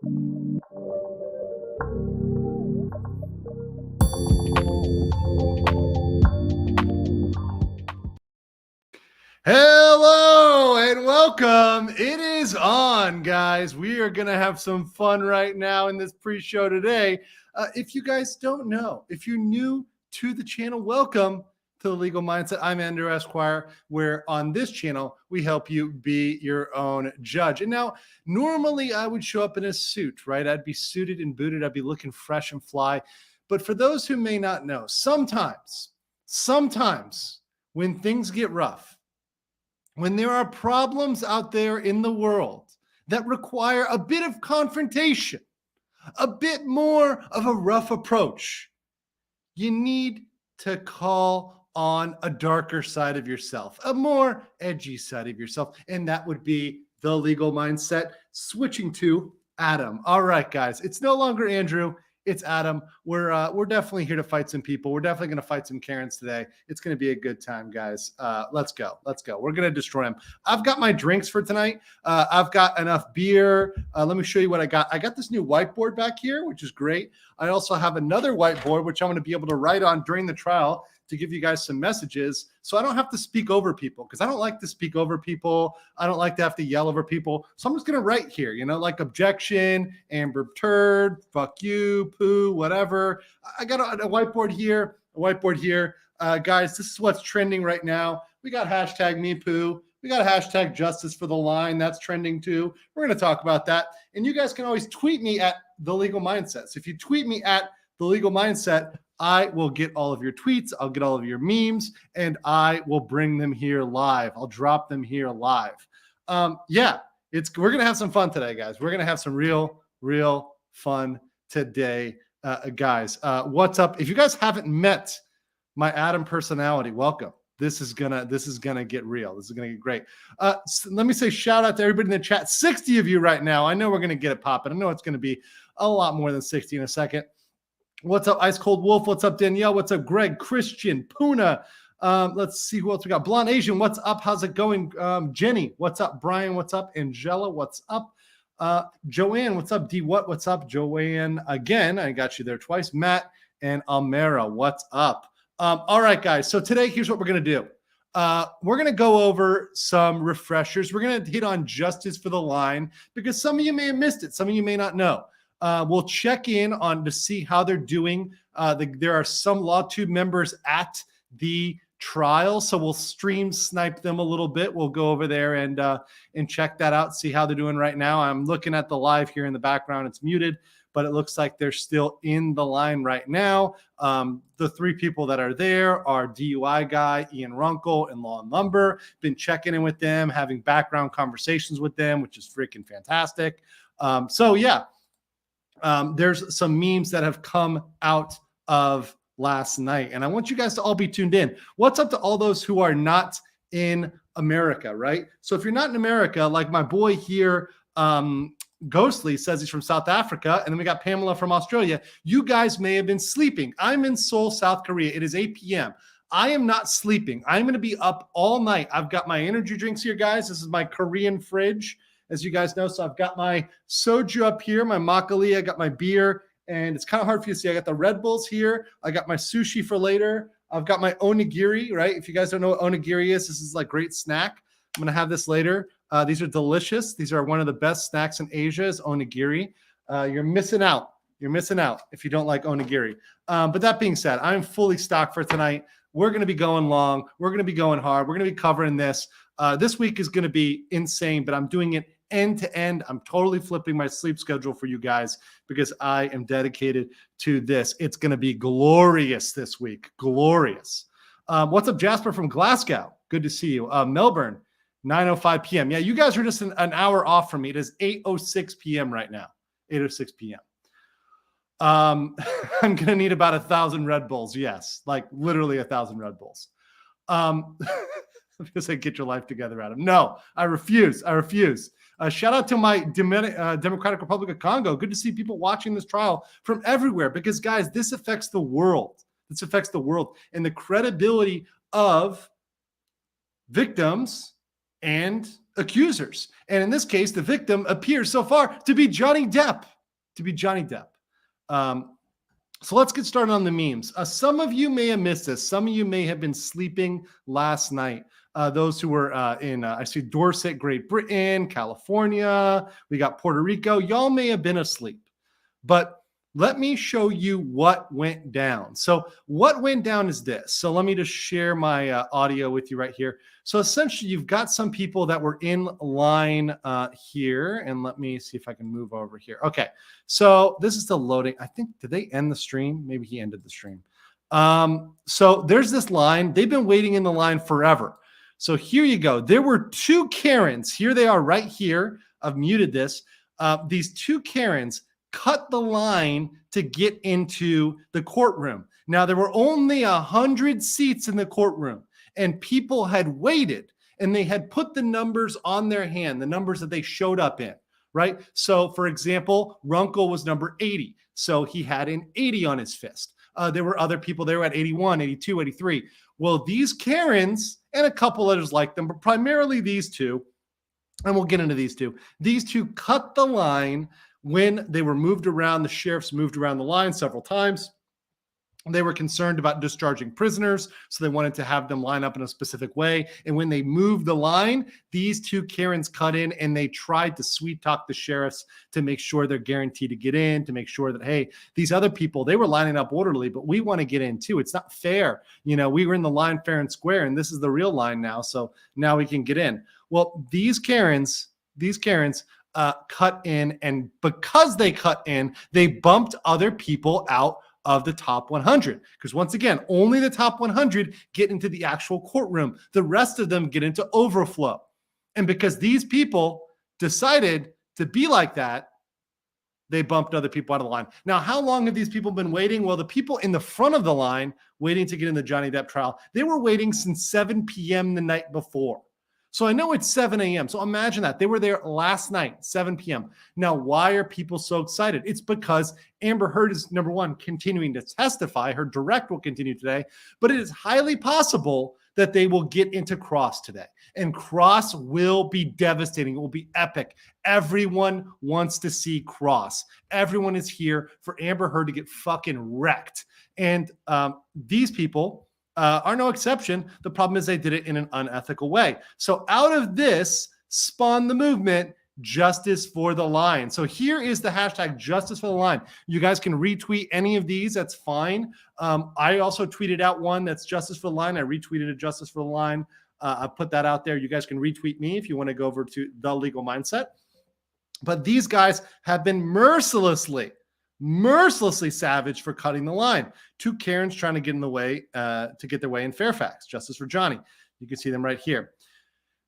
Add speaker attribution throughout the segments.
Speaker 1: Hello and welcome. It is on, guys. We are going to have some fun right now in this pre-show today. If you guys don't know, if you're new to the channel, welcome to the Legal Mindset. I'm Andrew Esquire, where on this channel, we help you be your own judge. And now, normally I would show up in a suit, right? I'd be suited and booted. I'd be looking fresh and fly. But for those who may not know, sometimes when things get rough, when there are problems out there in the world that require a bit of confrontation, a bit more of a rough approach, you need to call on a darker side of yourself, a more edgy side of yourself, and that would be the Legal Mindset, switching to Adam. All right, guys, it's no longer Andrew. It's Adam. We're definitely here to fight some people. We're definitely going to fight some Karens today. It's going to be a good time, guys. Let's go. We're going to destroy them. I've got my drinks for tonight. I've got enough beer. Let me show you what I got. I got this new whiteboard back here, which is great. I also have another whiteboard, which I'm going to be able to write on during the trial to give you guys some messages so I don't have to speak over people, because I don't like to speak over people. I don't like to have to yell over people. So I'm just going to write here, like objection, Amber turd, fuck you, poo, whatever. I got a whiteboard here, guys, this is what's trending right now. We got hashtag me poo. We got a hashtag justice for the line. That's trending too. We're going to talk about that. And you guys can always tweet me at The Legal Mindset. So if you tweet me at The Legal Mindset, I will get all of your tweets. I'll get all of your memes, and I will bring them here live. I'll drop them here live. We're going to have some fun today, guys. We're going to have some real fun today, guys. What's up? If you guys haven't met my Adam personality, welcome. This is gonna get real. This is gonna get great. So let me say shout out to everybody in the chat. 60 of you right now. I know we're gonna get it popping. I know it's gonna be a lot more than 60 in a second. What's up, Ice Cold Wolf? What's up, Danielle? What's up, Greg, Christian, Puna? Let's see who else we got. Blonde Asian, what's up? How's it going? Jenny, what's up? Brian, what's up? Angela, what's up? Joanne, what's up? D, what's up? Joanne, again, I got you there twice. Matt and Almera, what's up? All right, guys. So today, here's what we're going to do. We're going to go over some refreshers. We're going to hit on justice for the line because some of you may have missed it. Some of you may not know. We'll check in on to see how they're doing. There are some Law Tube members at the trial, so we'll stream snipe them a little bit. We'll go over there and check that out, see how they're doing right now. I'm looking at the live here in the background. It's muted, but it looks like they're still in the line right now. The three people that are there are DUI guy, Ian Runkle, and Law and Lumber. Been checking in with them, having background conversations with them, which is freaking fantastic. There's some memes that have come out of last night, and I want you guys to all be tuned in. What's up to all those who are not in America, right? So if you're not in America, like my boy here, Ghostly says he's from South Africa, and then we got Pamela from Australia. You guys may have been sleeping. I'm in Seoul, South Korea. It is 8 p.m. I am not sleeping. I'm going to be up all night. I've got my energy drinks here, guys. This is my Korean fridge, as you guys know. So I've got my soju up here, my makgeolli, I got my beer, and it's kind of hard for you to see. I got the Red Bulls here. I got my sushi for later. I've got my onigiri, right? If you guys don't know what onigiri is, this is like great snack. I'm going to have this later. These are delicious. These are one of the best snacks in Asia is onigiri. You're missing out. You're missing out if you don't like onigiri. But that being said, I'm fully stocked for tonight. We're going to be going long. We're going to be going hard. We're going to be covering this. This week is going to be insane, but I'm doing it end to end. I'm totally flipping my sleep schedule for you guys because I am dedicated to this. It's going to be glorious this week. Glorious. What's up, Jasper from Glasgow? Good to see you. Melbourne, 9:05 p.m. Yeah, you guys are just an hour off from me. It is 8:06 p.m. right now. 8:06 p.m. I'm going to need about 1,000 Red Bulls. Yes, like literally 1,000 Red Bulls. Because I get your life together, Adam. No, I refuse. Shout out to my Democratic Republic of Congo. Good to see people watching this trial from everywhere because, guys, this affects the world. This affects the world and the credibility of victims and accusers. And in this case, the victim appears so far to be Johnny Depp. So let's get started on the memes. Some of you may have missed this. Some of you may have been sleeping last night. Those who were I see Dorset, Great Britain, California. We got Puerto Rico. Y'all may have been asleep. But let me show you what went down. So what went down is this. So let me just share my audio with you right here. So essentially, you've got some people that were in line here. And let me see if I can move over here. Okay. So this is still loading. I think, did they end the stream? Maybe he ended the stream. So there's this line. They've been waiting in the line forever. So here you go. There were two Karens. Here they are right here. I've muted this. These two Karens cut the line to get into the courtroom. Now, there were only 100 seats in the courtroom, and people had waited, and they had put the numbers on their hand, the numbers that they showed up in, right? So, for example, Runkle was number 80, so he had an 80 on his fist. There were other people there at 81, 82, 83. Well, these Karens, and a couple others like them, but primarily these two, and we'll get into these two cut the line. When they were moved around, the sheriffs moved around the line several times. They were concerned about discharging prisoners, so they wanted to have them line up in a specific way. And when they moved the line, these two Karens cut in and they tried to sweet talk the sheriffs to make sure they're guaranteed to get in, to make sure that, hey, these other people, they were lining up orderly, but we want to get in too. It's not fair. You know, we were in the line fair and square, and this is the real line now, so now we can get in. Well, these Karens cut in, and because they cut in, they bumped other people out of the top 100. Because once again, only the top 100 get into the actual courtroom. The rest of them get into overflow. And because these people decided to be like that, they bumped other people out of the line. Now, how long have these people been waiting? Well, the people in the front of the line waiting to get in the Johnny Depp trial, they were waiting since 7 p.m. the night before. So I know it's 7 a.m. So imagine that. They were there last night, 7 p.m. Now, why are people so excited? It's because Amber Heard is, number one, continuing to testify. Her direct will continue today. But it is highly possible that they will get into Cross today. And Cross will be devastating. It will be epic. Everyone wants to see Cross. Everyone is here for Amber Heard to get fucking wrecked. And these people are no exception. The problem is they did it in an unethical way. So out of this spawned the movement, Justice for the Line. So here is the hashtag Justice for the Line. You guys can retweet any of these. That's fine. I also tweeted out one that's Justice for the Line. I retweeted a Justice for the Line. I put that out there. You guys can retweet me if you want to go over to The Legal Mindset. But these guys have been mercilessly savage for cutting the line. Two Karens trying to get in the way, to get their way in Fairfax. Justice for Johnny. You can see them right here.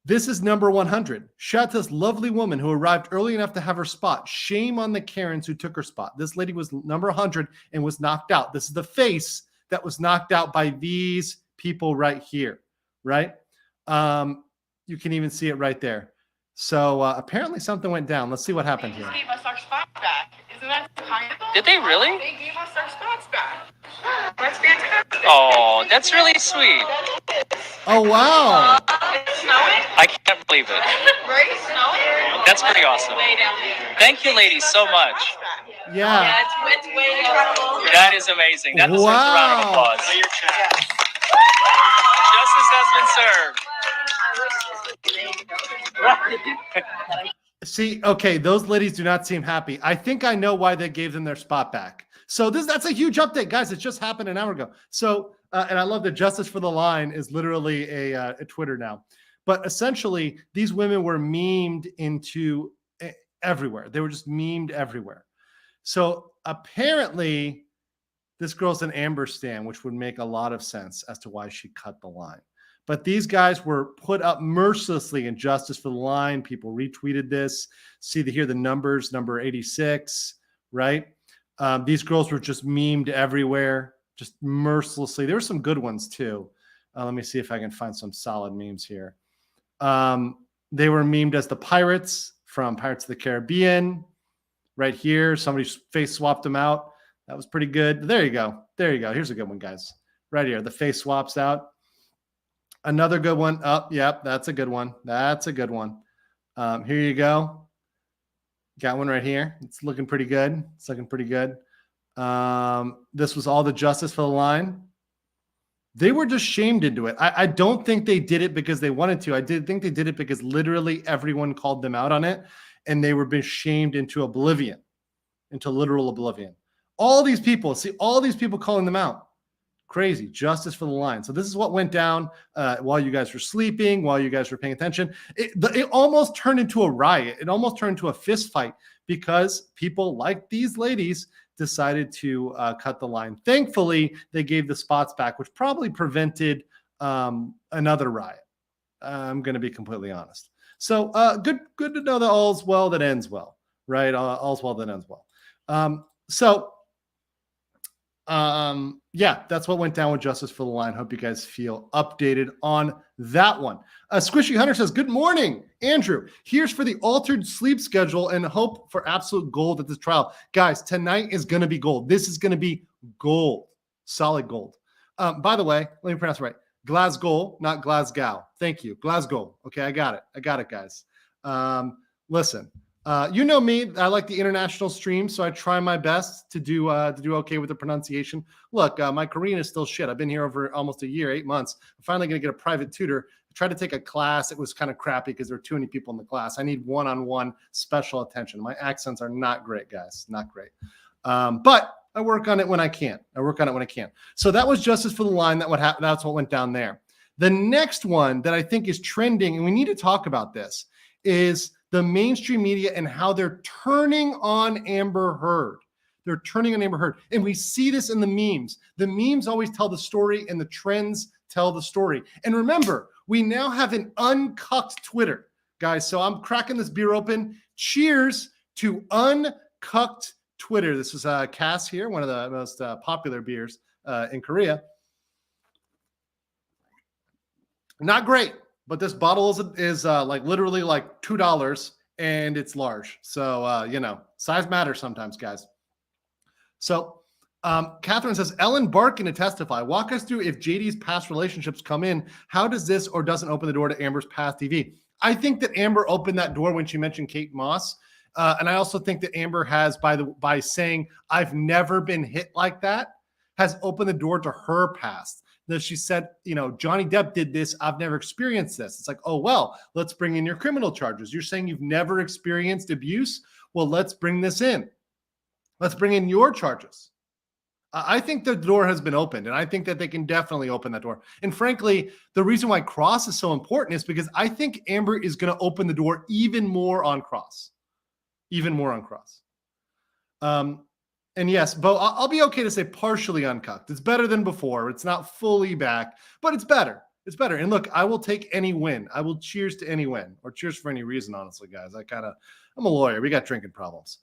Speaker 1: This is number 100. Shout out to this lovely woman who arrived early enough to have her spot. Shame on the Karens who took her spot. This lady was number 100 and was knocked out. This is the face that was knocked out by these people right here, right? You can even see it right there. So apparently something went down. Let's see what happened here.
Speaker 2: They gave us our spots back. Isn't that kind of?
Speaker 3: Did they really?
Speaker 2: They gave us our spots back. That's fantastic.
Speaker 3: Oh, that's really sweet.
Speaker 1: Oh, wow.
Speaker 2: It's snowing?
Speaker 3: I can't believe it.
Speaker 2: Right? Snowing?
Speaker 3: That's pretty awesome.
Speaker 2: Way down there.
Speaker 3: Thank you, ladies, so much.
Speaker 1: Yeah.
Speaker 2: It's way down there.
Speaker 3: That is amazing. That deserves a round of applause. Justice has been served.
Speaker 1: See, okay, those ladies do not seem happy. I think I know why they gave them their spot back. So that's a huge update, guys. It just happened an hour ago. So, and I love that Justice for the Line is literally a Twitter now. But essentially, these women were memed into everywhere. They were just memed everywhere. So apparently, this girl's an Amber stan, which would make a lot of sense as to why she cut the line. But these guys were put up mercilessly in Justice for the Line. People retweeted this. See here the numbers, number 86, right? These girls were just memed everywhere, just mercilessly. There were some good ones too. Let me see if I can find some solid memes here. They were memed as the pirates from Pirates of the Caribbean. Right here, somebody face swapped them out. That was pretty good. There you go. There you go. Here's a good one, guys. Right here, the face swaps out. Another good one. Oh, yep, that's a good one. That's a good one. Here you go. Got one right here. It's looking pretty good. It's looking pretty good. This was all the justice for the line. They were just shamed into it. I don't think they did it because they wanted to. I did think they did it because literally everyone called them out on it, and they were being shamed into oblivion, into literal oblivion. All these people calling them out. Crazy. Justice for the line. So this is what went down while you guys were sleeping, while you guys were paying attention. It almost turned into a riot. It almost turned into a fist fight because people like these ladies decided to cut the line. Thankfully, they gave the spots back, which probably prevented another riot. I'm going to be completely honest. So good to know that all's well that ends well, right? All's well that ends well. Yeah, that's what went down with Justice for the Line. Hope you guys feel updated on that one. Squishy Hunter says, good morning, Andrew. Here's for the altered sleep schedule and hope for absolute gold at this trial. Guys, tonight is going to be gold. This is going to be gold, solid gold. By the way, let me pronounce it right. Glasgow, not Glasgow. Thank you. Glasgow. Okay, I got it, guys. Listen. You know me, I like the international stream, so I try my best to do okay with the pronunciation. Look, my Korean is still shit. I've been here over almost a year, 8 months. I'm finally going to get a private tutor. I tried to take a class. It was kind of crappy because there were too many people in the class. I need one-on-one special attention. My accents are not great, guys. Not great. But I work on it when I can. So that was Justice for the Line. That's what went down there. The next one that I think is trending, and we need to talk about this, is the mainstream media and how they're turning on Amber Heard. They're turning on Amber Heard. And we see this in the memes. The memes always tell the story and the trends tell the story. And remember, we now have an uncucked Twitter, guys. So I'm cracking this beer open. Cheers to uncucked Twitter. This is Cass here, one of the most popular beers in Korea. Not great. But this bottle is like literally like $2 and it's large. So, size matters sometimes, guys. So Catherine says, Ellen Barkin to testify. Walk us through if JD's past relationships come in. How does this or doesn't open the door to Amber's past TV? I think that Amber opened that door when she mentioned Kate Moss. And I also think that Amber has, by saying, I've never been hit like that, has opened the door to her past. That she said, Johnny Depp did this. I've never experienced this. It's like, oh, well, let's bring in your criminal charges. You're saying you've never experienced abuse? Well, let's bring this in. Let's bring in your charges. I think the door has been opened, and I think that they can definitely open that door. And frankly, the reason why Cross is so important is because I think Amber is going to open the door even more on Cross. And yes, Bo, I'll be okay to say partially uncucked. It's better than before. It's not fully back, but it's better. It's better. And look, I will take any win. I will cheers to any win, or cheers for any reason, honestly, guys. I'm a lawyer. We got drinking problems.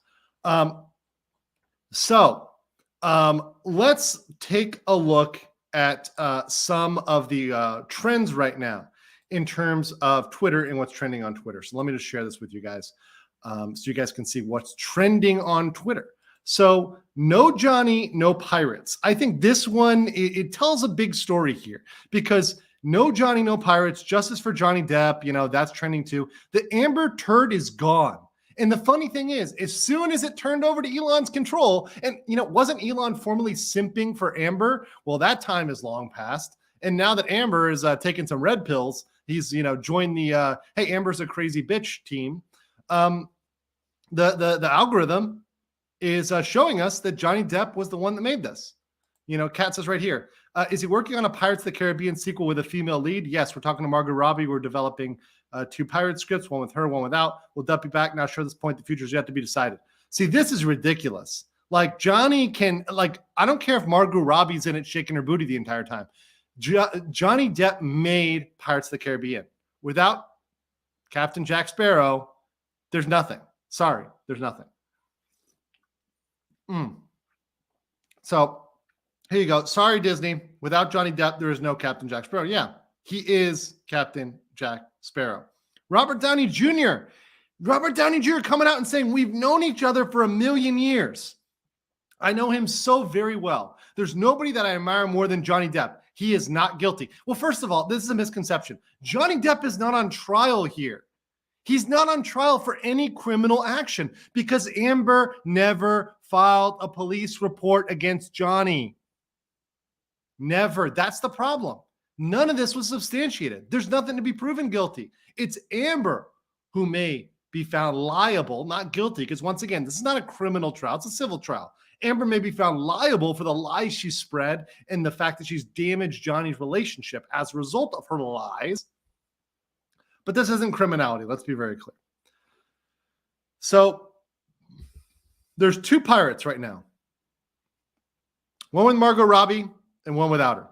Speaker 1: Let's take a look at some of the trends right now in terms of Twitter and what's trending on Twitter. So let me just share this with you guys so you guys can see what's trending on Twitter. So no Johnny, no Pirates. I think this one, it tells a big story here because no Johnny, no Pirates, justice for Johnny Depp, that's trending too. The Amber turd is gone. And the funny thing is, as soon as it turned over to Elon's control, and, wasn't Elon formerly simping for Amber? Well, that time is long past. And now that Amber is taking some red pills, he's, joined the, hey, Amber's a crazy bitch team. The algorithm is showing us that Johnny Depp was the one that made this. Kat says right here, is he working on a Pirates of the Caribbean sequel with a female lead? Yes, we're talking to Margot Robbie. We're developing 2 pirate scripts, one with her, one without. Will Depp be back? Not sure at this point. The future is yet to be decided. See, this is ridiculous. Like Johnny I don't care if Margot Robbie's in it shaking her booty the entire time. Johnny Depp made Pirates of the Caribbean. Without Captain Jack Sparrow, there's nothing. Sorry, there's nothing. So here you go. Sorry, Disney. Without Johnny Depp, there is no Captain Jack Sparrow. Yeah, he is Captain Jack Sparrow. Robert Downey Jr. Coming out and saying, we've known each other for 1 million years. I know him so very well. There's nobody that I admire more than Johnny Depp. He is not guilty. Well, first of all, this is a misconception. Johnny Depp is not on trial here. He's not on trial for any criminal action because Amber never filed a police report against Johnny. Never. That's the problem. None of this was substantiated. There's nothing to be proven guilty. It's Amber who may be found liable, not guilty, because once again, this is not a criminal trial. It's a civil trial. Amber may be found liable for the lies she spread and the fact that she's damaged Johnny's relationship as a result of her lies. But this isn't criminality. Let's be very clear. So there's two pirates right now. One with Margot Robbie and one without her.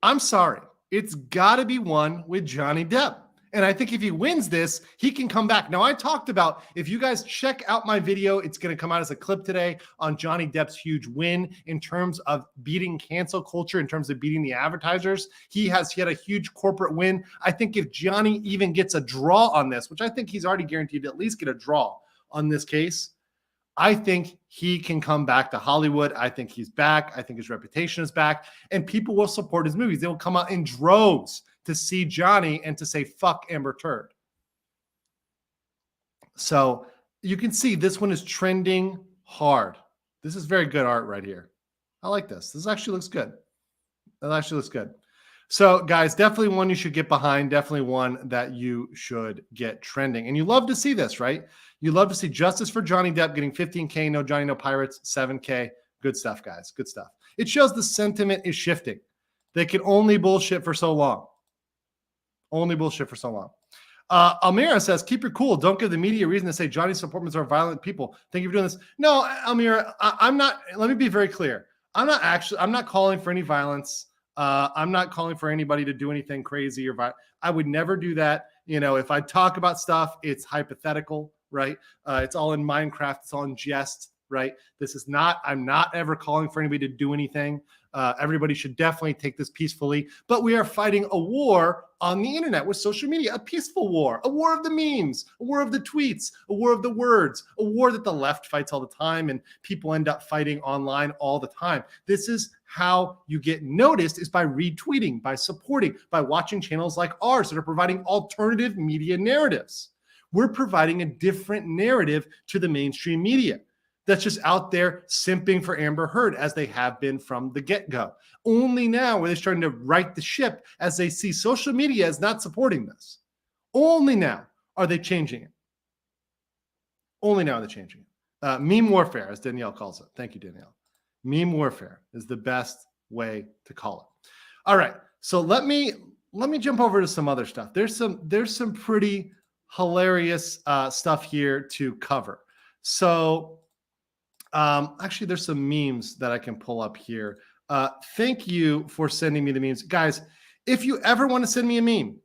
Speaker 1: I'm sorry. It's got to be one with Johnny Depp. And I think if he wins this, he can come back. Now, I talked about, if you guys check out my video, it's going to come out as a clip today on Johnny Depp's huge win in terms of beating cancel culture, in terms of beating the advertisers. He had a huge corporate win. I think if Johnny even gets a draw on this, which I think he's already guaranteed to at least get a draw on this case, I think he can come back to Hollywood. I think he's back. I think his reputation is back. And people will support his movies. They will come out in droves to see Johnny and to say, fuck Amber Turd. So you can see this one is trending hard. This is very good art right here. I like this. This actually looks good. That actually looks good. So guys, definitely one you should get behind. Definitely one that you should get trending. And you love to see this, right? You love to see justice for Johnny Depp getting 15K, no Johnny, no Pirates, 7K. Good stuff, guys. Good stuff. It shows the sentiment is shifting. They can only bullshit for so long. Only bullshit for so long. Almira says, keep your cool. Don't give the media a reason to say Johnny's supporters are violent people. Thank you for doing this. No, Almira, I'm not. Let me be very clear. I'm not calling for any violence. I'm not calling for anybody to do anything crazy or violent. I would never do that. You know, if I talk about stuff, it's hypothetical, right? It's all in Minecraft. It's all in jest, right? I'm not ever calling for anybody to do anything. Everybody should definitely take this peacefully, but we are fighting a war on the internet with social media, a peaceful war, a war of the memes, a war of the tweets, a war of the words, a war that the left fights all the time and people end up fighting online all the time. This is how you get noticed, is by retweeting, by supporting, by watching channels like ours that are providing alternative media narratives. We're providing a different narrative to the mainstream media that's just out there simping for Amber Heard, as they have been from the get-go. Only now are they starting to right the ship as they see social media as not supporting this. Only now are they changing it. Only now are they changing it. Meme warfare, as Danielle calls it. Thank you, Danielle. Meme warfare is the best way to call it. All right, so let me jump over to some other stuff. There's some pretty hilarious stuff here to cover. So actually, there's some memes that I can pull up here. Thank you for sending me the memes. Guys, if you ever want to send me a meme,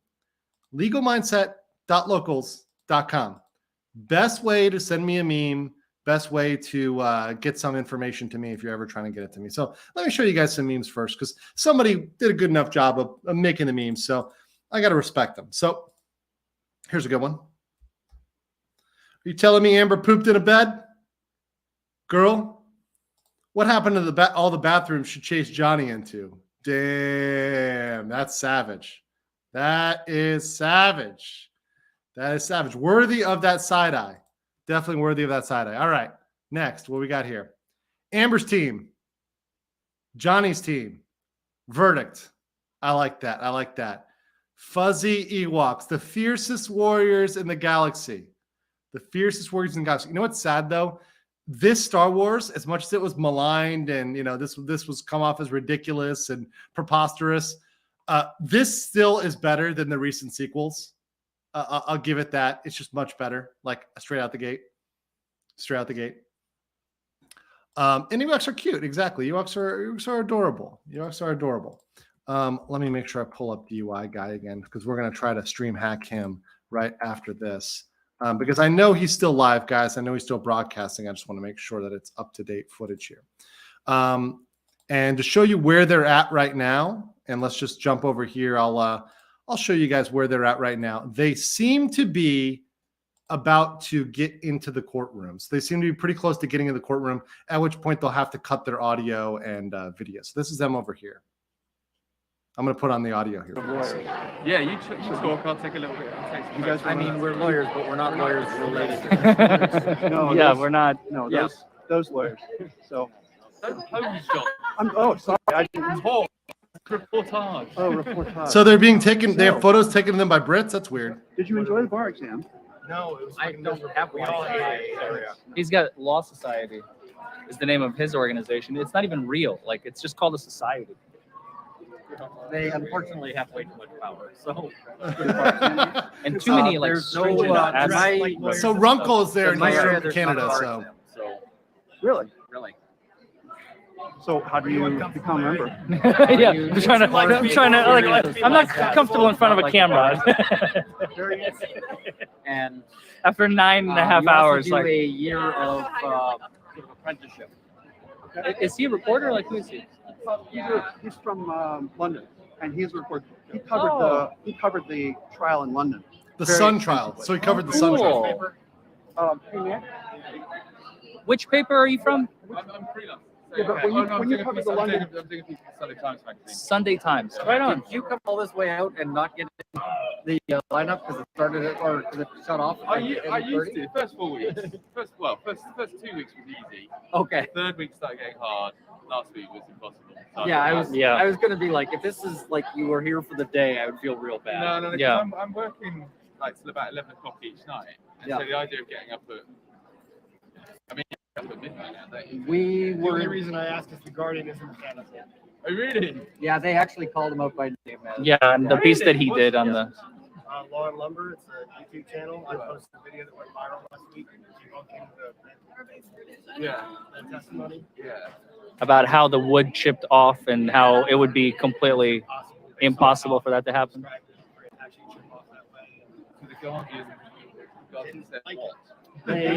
Speaker 1: legalmindset.locals.com. Best way to send me a meme, best way to get some information to me if you're ever trying to get it to me. So let me show you guys some memes first, because somebody did a good enough job of making the memes. So I got to respect them. So here's a good one. Are you telling me Amber pooped in a bed? Girl, what happened to all the bathrooms she chased Johnny into? Damn, that's savage. That is savage. That is savage. Worthy of that side eye. Definitely worthy of that side eye. All right, next, what we got here? Amber's team. Johnny's team. Verdict. I like that. I like that. Fuzzy Ewoks, the fiercest warriors in the galaxy. The fiercest warriors in the galaxy. You know what's sad, though? This Star Wars, as much as it was maligned and, you know, this was come off as ridiculous and preposterous, this still is better than the recent sequels. I'll give it that. It's just much better, like straight out the gate. Straight out the gate. And Ewoks are cute. Exactly. Ewoks are adorable. Ewoks are adorable. Let me make sure I pull up the UI guy again, because we're going to try to stream hack him right after this. Because I know he's still live, guys. I know he's still broadcasting. I just want to make sure that it's up-to-date footage here. And to show you where they're at right now, and let's just jump over here. I'll show you guys where they're at right now. They seem to be about to get into the courtrooms. They seem to be pretty close to getting in the courtroom, at which point they'll have to cut their audio and video. So this is them over here. I'm going to put on the audio here.
Speaker 4: Yeah, you talk. I'll take a little bit. I'll take some notes.
Speaker 5: I mean, we're lawyers, but we're not lawyers related.
Speaker 6: No,
Speaker 5: Yeah,
Speaker 6: those-
Speaker 5: we're not.
Speaker 6: No,
Speaker 5: Yeah.
Speaker 6: those lawyers. So,
Speaker 4: Holmes job.
Speaker 6: oh, sorry. I didn't.
Speaker 4: Reportage.
Speaker 6: Oh, reportage.
Speaker 1: So they're being taken, they have photos taken of them by Brits? That's weird.
Speaker 6: Did you enjoy the bar exam?
Speaker 5: No, it was He's got Law Society is the name of his organization. It's not even real. Like, it's just called a society. They unfortunately have way too much power. So and too many like
Speaker 6: there's no,
Speaker 5: stringent
Speaker 6: my-
Speaker 1: So Runkle is there and
Speaker 5: My
Speaker 1: he's
Speaker 5: area,
Speaker 1: from
Speaker 5: there's
Speaker 1: Canada,
Speaker 5: not
Speaker 1: so.
Speaker 5: bar exam,
Speaker 6: Really?
Speaker 5: really.
Speaker 6: So how do you become a member?
Speaker 5: Yeah, I'm trying to like I'm not comfortable in front of a camera.
Speaker 7: And
Speaker 5: After 9.5
Speaker 7: you
Speaker 5: hours,
Speaker 7: also do
Speaker 5: like
Speaker 7: a year of apprenticeship.
Speaker 5: is he a reporter? Like who is he?
Speaker 6: He's from London, and he's a reporter. He covered the trial in London.
Speaker 1: The
Speaker 6: Very
Speaker 1: Sun trial. So he covered the Sun trial.
Speaker 5: Cool.
Speaker 6: Hey man,
Speaker 5: Which paper are you from?
Speaker 4: I'm freelance.
Speaker 6: Yeah, but when you cover the London-
Speaker 4: I'm doing a piece for Sunday Times magazine.
Speaker 5: Sunday Times. Right on.
Speaker 7: Did you come all this way out and not get in the lineup because it started it or because it shut off?
Speaker 4: I
Speaker 7: at
Speaker 4: used
Speaker 7: 8:30?
Speaker 4: to. First 4 weeks. First 2 weeks was easy.
Speaker 7: Okay.
Speaker 4: Third week started getting hard. Last week was impossible. So
Speaker 7: Yeah, I
Speaker 5: Yeah.
Speaker 7: was gonna be like, if this is like you were here for the day, I would feel real bad.
Speaker 4: No. 'Cause
Speaker 5: Yeah.
Speaker 4: I'm working like till about 11 o'clock each night. And
Speaker 7: Yeah.
Speaker 4: so the idea of getting up at, up at midnight now, don't you?
Speaker 7: We
Speaker 8: The only
Speaker 7: were,
Speaker 8: reason I asked is the Guardian isn't a fan of him.
Speaker 4: Oh, really?
Speaker 7: yeah, they actually called him out by name.
Speaker 5: Yeah, and the piece that he did on the
Speaker 8: Law and Lumber, it's a YouTube channel. I posted a video that went viral last week debunking
Speaker 4: Yeah.
Speaker 8: the testimony.
Speaker 4: Yeah.
Speaker 5: about how the wood chipped off and how it would be completely impossible for that to happen.
Speaker 4: So the Guardian said
Speaker 8: Like,
Speaker 4: what?
Speaker 8: They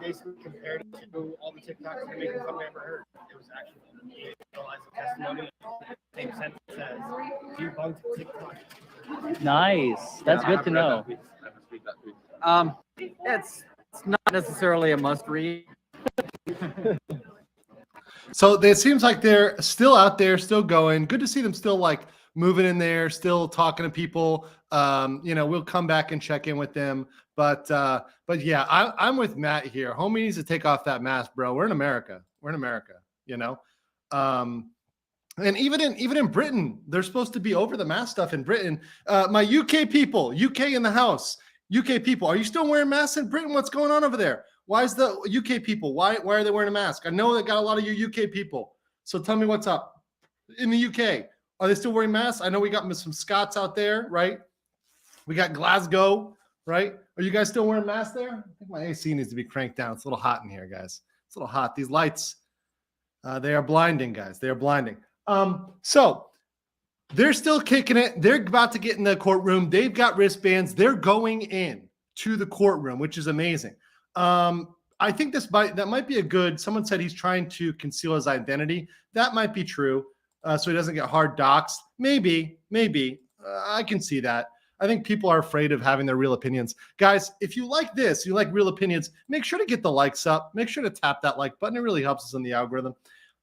Speaker 8: basically compared it to all the TikToks they're making from Amber Heard. It was actually analyzed the testimony. Same sentence says debunked TikTok.
Speaker 5: Nice. That's good to know.
Speaker 7: It's not necessarily a must read.
Speaker 1: So it seems like they're still out there, still going. Good to see them still like moving in there, still talking to people. We'll come back and check in with them. But yeah, I'm with Matt here. Homie needs to take off that mask, bro. We're in America. And even in Britain, they're supposed to be over the mask stuff in Britain. My UK people, UK in the house, UK people, are you still wearing masks in Britain? What's going on over there? Why is the UK people? Why are they wearing a mask? I know they got a lot of you UK people. So tell me what's up in the UK. Are they still wearing masks? I know we got some Scots out there, right? We got Glasgow, right? Are you guys still wearing masks there? I think my AC needs to be cranked down. It's a little hot in here, guys. It's a little hot. These lights, they are blinding, guys. They are blinding. So they're still kicking it. They're about to get in the courtroom. They've got wristbands. They're going in to the courtroom, which is amazing. I think that might be a good. Someone said he's trying to conceal his identity. That might be true, so he doesn't get hard doxxed. Maybe. I can see that. I think people are afraid of having their real opinions. Guys, if you like this, you like real opinions, make sure to get the likes up. Make sure to tap that like button. It really helps us in the algorithm.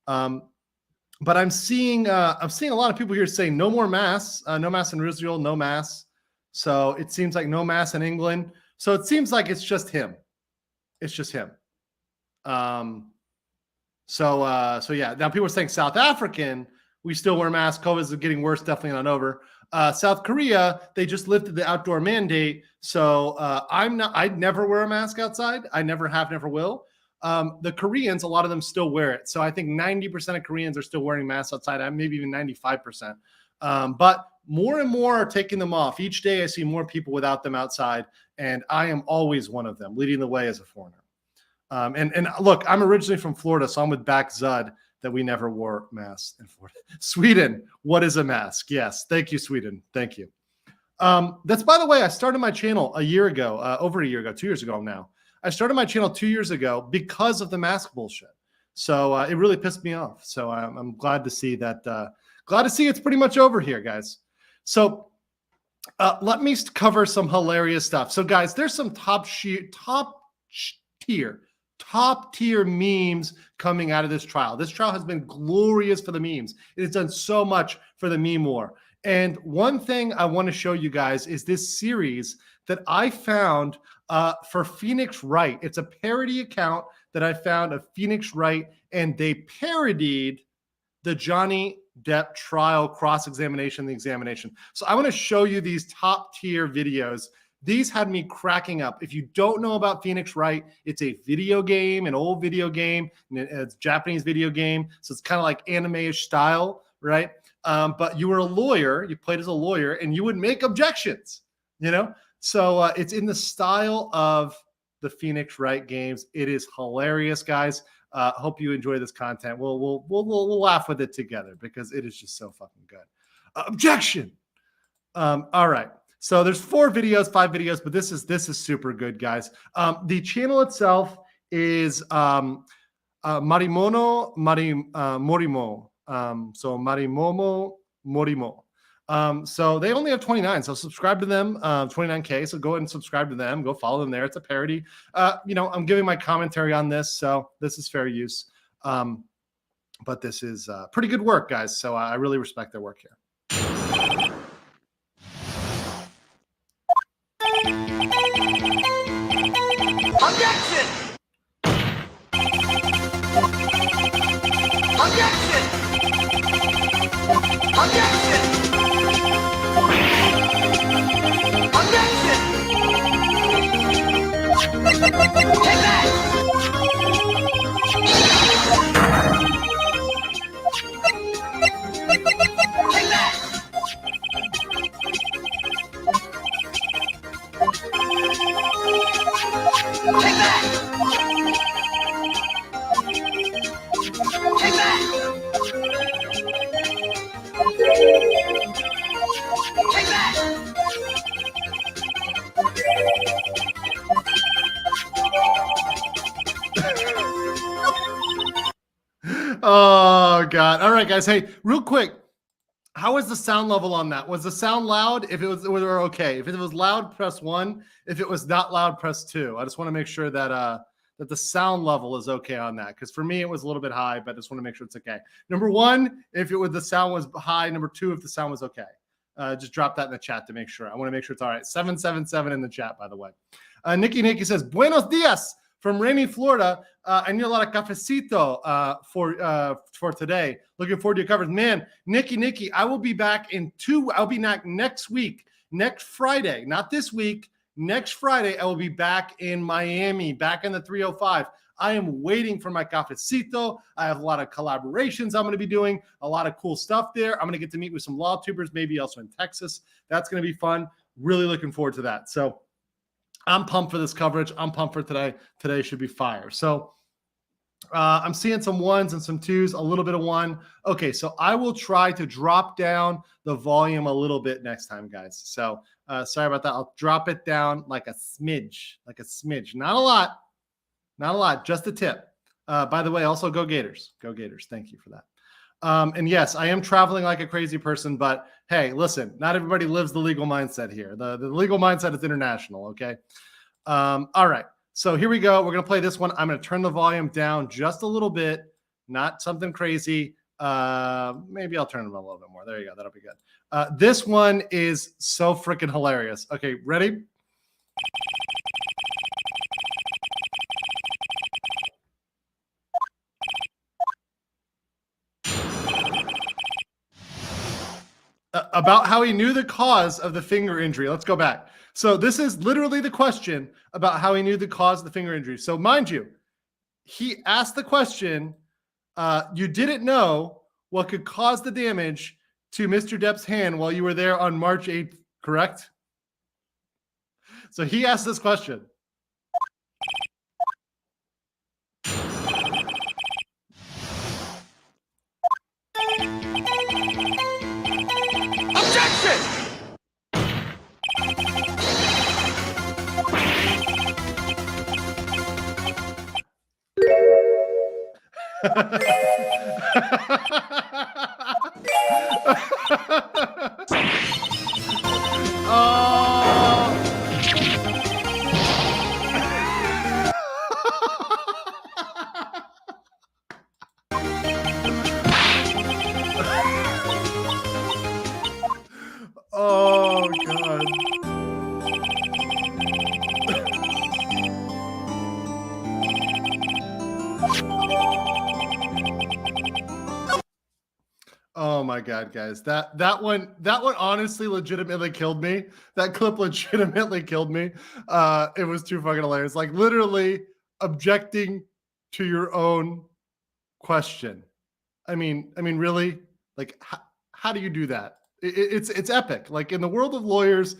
Speaker 1: But I'm seeing a lot of people here saying no more masks. No masks in Israel, no masks. So it seems like no masks in England. So it seems like it's just him. It's just him. So yeah. Now people are saying South African, we still wear masks. COVID is getting worse, definitely not over. South Korea, they just lifted the outdoor mandate. So I'd never wear a mask outside. I never have, never will. The Koreans, a lot of them still wear it. So I think 90% of Koreans are still wearing masks outside, maybe even 95%. But more and more are taking them off. Each day I see more people without them outside, and I am always one of them, leading the way as a foreigner. And look, I'm originally from Florida, so I'm with Back Zud that we never wore masks in Florida. Sweden, what is a mask? Yes, thank you, Sweden. Thank you. That's, by the way, I started my channel a year ago, over a year ago, 2 years ago now. I started my channel 2 years ago because of the mask bullshit. So it really pissed me off. So I'm glad to see that. Glad to see it's pretty much over here, guys. So let me cover some hilarious stuff. So guys, there's some top top tier memes coming out of this trial. This trial has been glorious for the memes. It has done so much for the meme war. And one thing I want to show you guys is this series that I found for Phoenix Wright. It's a parody account that I found of Phoenix Wright, and they parodied the Johnny Depp trial cross-examination, the examination. So I want to show you these top tier videos. These had me cracking up. If you don't know about Phoenix Wright, it's a video game, an old video game. It's a Japanese video game. So it's kind of like anime-ish style, right? But you were a lawyer. You played as a lawyer, and you would make objections, you know? So it's in the style of the Phoenix Wright games. It is hilarious, guys. Hope you enjoy this content. We'll laugh with it together because it is just so fucking good. Objection. All right. So there's 5 videos, but this is super good, guys. The channel itself is Morimo. So Marimomo Morimo. So they only have 29. So subscribe to them, 29K. So go ahead and subscribe to them. Go follow them there. It's a parody. I'm giving my commentary on this, so this is fair use. But this is pretty good work, guys. So I really respect their work here.
Speaker 2: Objection! Objection! Objection! Objection! Take that! Take that! Take that! Take that! Take that!
Speaker 1: Oh God. All right, guys. Hey, real quick. How was the sound level on that? Was the sound loud? If it was okay. If it was loud, press 1. If it was not loud, press 2. I just want to make sure that that the sound level is okay on that. Because for me, it was a little bit high, but I just want to make sure it's okay. Number 1, if the sound was high. Number 2, if the sound was okay. Just drop that in the chat to make sure. I want to make sure it's all right. 777 in the chat, by the way. Nikki says, Buenos dias from rainy Florida. I need a lot of cafecito for today. Looking forward to your coverage. Man, Nikki, I will be back I'll be back next week, next Friday, not this week. Next Friday, I will be back in Miami, back in the 305. I am waiting for my cafecito. I have a lot of collaborations I'm going to be doing, a lot of cool stuff there. I'm going to get to meet with some law tubers, maybe also in Texas. That's going to be fun. Really looking forward to that. So I'm pumped for this coverage. I'm pumped for today. Today should be fire. So I'm seeing some 1s and some 2s, a little bit of 1. Okay, so I will try to drop down the volume a little bit next time, guys. So sorry about that. I'll drop it down like a smidge. Not a lot, just a tip. By the way, also go Gators. Go Gators. Thank you for that. And yes, I am traveling like a crazy person, but hey, listen, not everybody lives the legal mindset here. The legal mindset is international, okay? All right, so here we go. We're going to play this one. I'm going to turn the volume down just a little bit, not something crazy. Maybe I'll turn it a little bit more. There you go. That'll be good. This one is so freaking hilarious. Okay, ready? About how he knew the cause of the finger injury. Let's go back. So this is literally the question about how he knew the cause of the finger injury. So mind you, he asked the question, you didn't know what could cause the damage to Mr. Depp's hand while you were there on March 8th, correct? So he asked this question. God. Oh my God, guys. That one honestly legitimately killed me. That clip legitimately killed me. It was too fucking hilarious. Like literally objecting to your own question. I mean, really? Like how do you do that? It's epic. Like in the world of lawyers,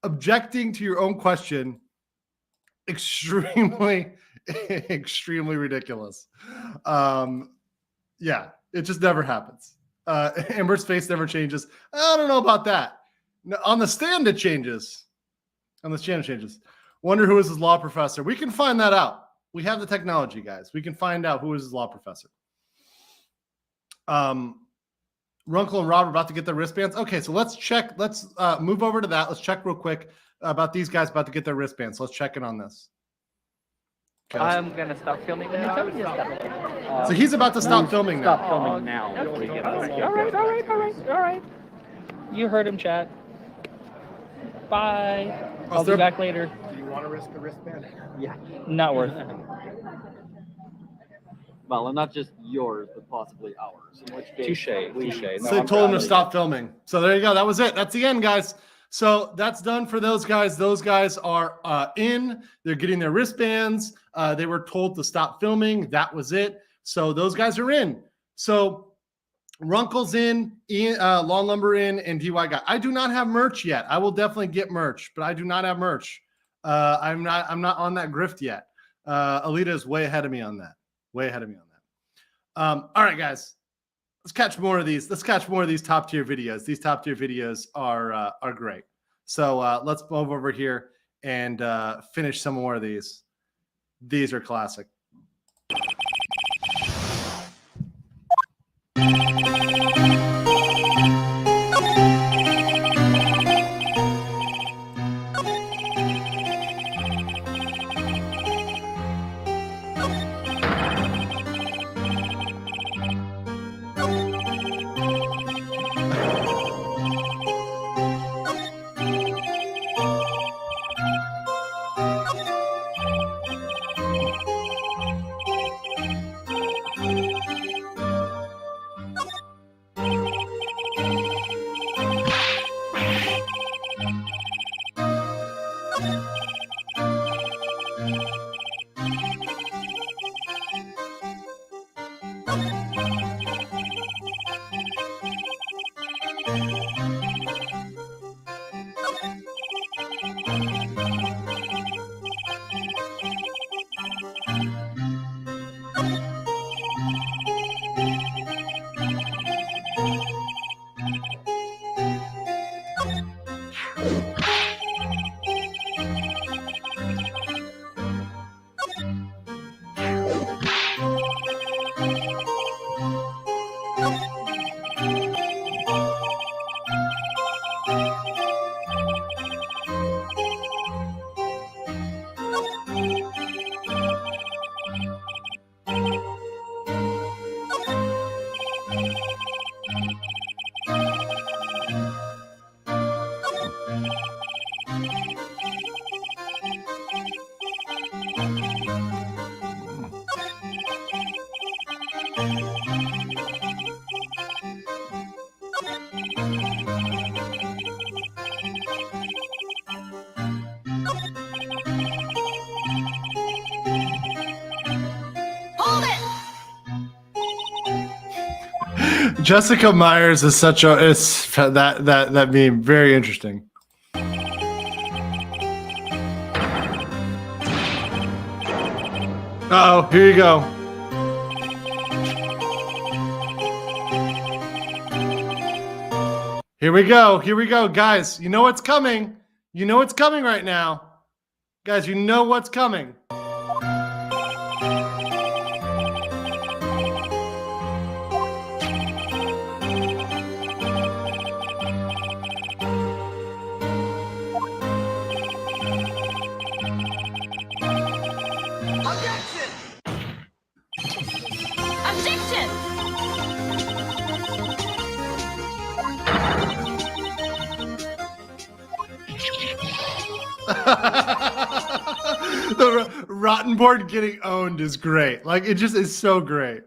Speaker 1: objecting to your own question, extremely, extremely ridiculous. Yeah, it just never happens. Amber's face never changes. I don't know about that. No, on the stand, it changes. On the stand, it changes. Wonder who is his law professor. We can find that out. We have the technology, guys. We can find out who is his law professor. Runkle and Rob are about to get their wristbands. Okay, so let's check. Let's move over to that. Let's check real quick about these guys about to get their wristbands. So let's check in on this. Okay,
Speaker 5: I'm gonna stop filming now.
Speaker 1: so he's about to stop filming now.
Speaker 5: Stop filming now. All right. You heard him, chat. Bye. I'll be back later.
Speaker 8: Do you want to risk the wristband?
Speaker 5: Yeah, not worth it.
Speaker 7: Well, and not just yours, but possibly ours. In which case,
Speaker 5: Touche.
Speaker 1: So they told him to stop filming. So there you go. That was it. That's the end, guys. So that's done for those guys. Those guys are in. They're getting their wristbands. They were told to stop filming. That was it. So those guys are in. So Runkle's in, Lawn Lumber in, and DY guy. I do not have merch yet. I will definitely get merch, but I do not have merch. I'm not on that grift yet. Alita is way ahead of me on that. Way ahead of me on that. All right, guys. Let's catch more of these. Let's catch more of these top tier videos. These top tier videos are great. So let's move over here and finish some more of these. These are classic. Jessica Myers is such a that meme very interesting. Uh-oh, here you go. Here we go, guys. You know what's coming. You know what's coming right now. Guys, you know what's coming. The rotten board getting owned is great. Like, it just is so great.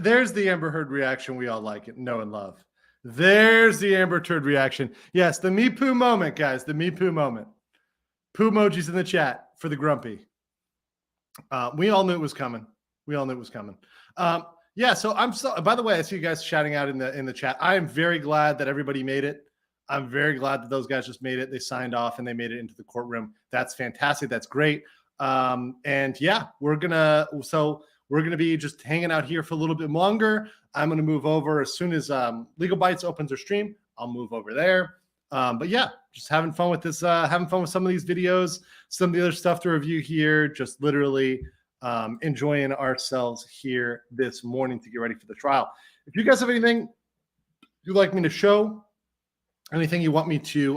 Speaker 1: There's the Amber Heard reaction we all like it, know and love. There's the Amber Turd reaction. Yes, the me poo moment, guys. The me poo moment. Poo emojis in the chat for the grumpy. We all knew it was coming. We all knew it was coming. Yeah. So I'm so. By the way, I see you guys shouting out in the chat. I am very glad that everybody made it. I'm very glad that those guys just made it. They signed off and they made it into the courtroom. That's fantastic. That's great. And yeah, we're gonna be just hanging out here for a little bit longer. I'm going to move over as soon as Legal Bites opens their stream. I'll move over there. But yeah, just having fun with this, having fun with some of these videos, some of the other stuff to review here, just literally enjoying ourselves here this morning to get ready for the trial. If you guys have anything you'd like me to show, anything you want me to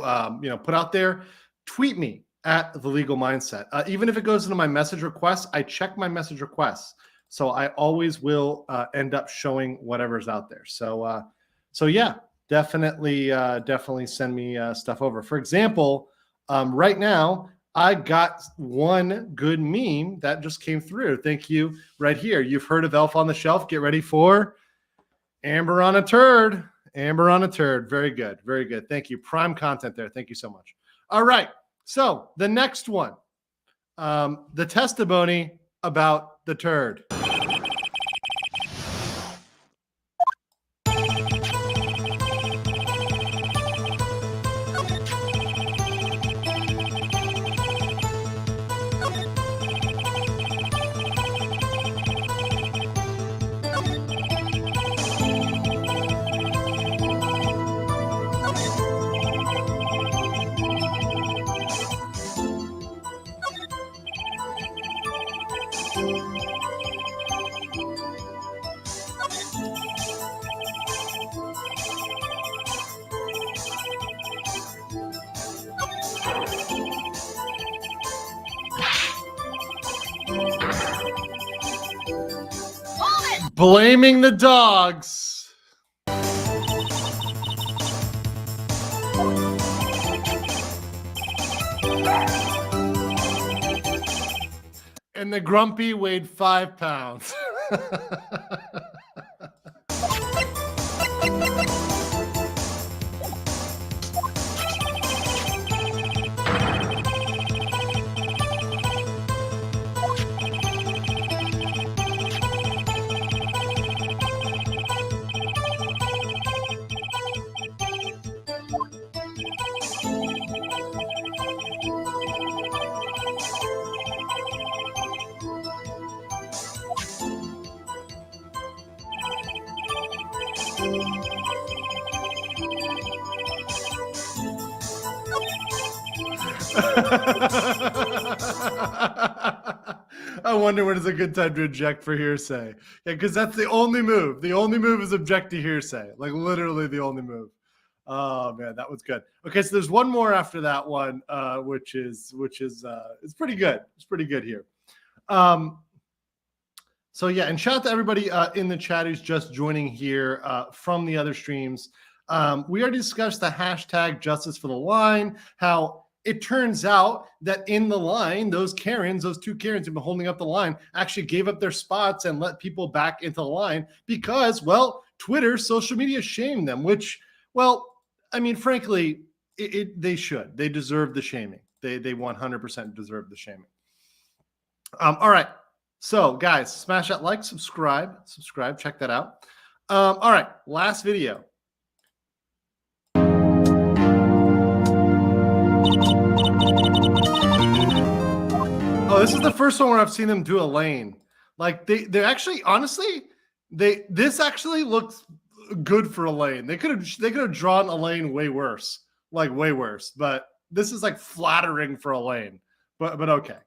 Speaker 1: put out there, tweet me at The Legal Mindset. Even if it goes into my message requests, I check my message requests. So I always will end up showing whatever's out there. So yeah, definitely send me stuff over. For example, right now, I got one good meme that just came through. Thank you. Right here. You've heard of Elf on the Shelf. Get ready for Amber on a Turd. Amber on a Turd. Very good. Very good. Thank you. Prime content there. Thank you so much. All right. So the next one, the testimony about the turd. Blaming the dogs. And the grumpy weighed 5 pounds. I wonder when is a good time to object for hearsay. Yeah, because that's the only move. The only move is object to hearsay. Like literally the only move. Oh man, that was good. Okay, so there's one more after that one, which is it's pretty good. It's pretty good here. So yeah, and shout out to everybody in the chat who's just joining here from the other streams. We already discussed the hashtag Justice for the Line, how it turns out that in the line, those two Karens who've been holding up the line, actually gave up their spots and let people back into the line because, well, Twitter, social media shamed them, which, well, I mean, frankly, they should. They deserve the shaming. They 100% deserve the shaming. All right. So, guys, smash that like, subscribe. Check that out. All right. Last video. Oh, this is the first one where I've seen them do a lane. Like they're actually, honestly, this actually looks good for a lane. They could have drawn a lane way worse, But this is like flattering for a lane. But okay.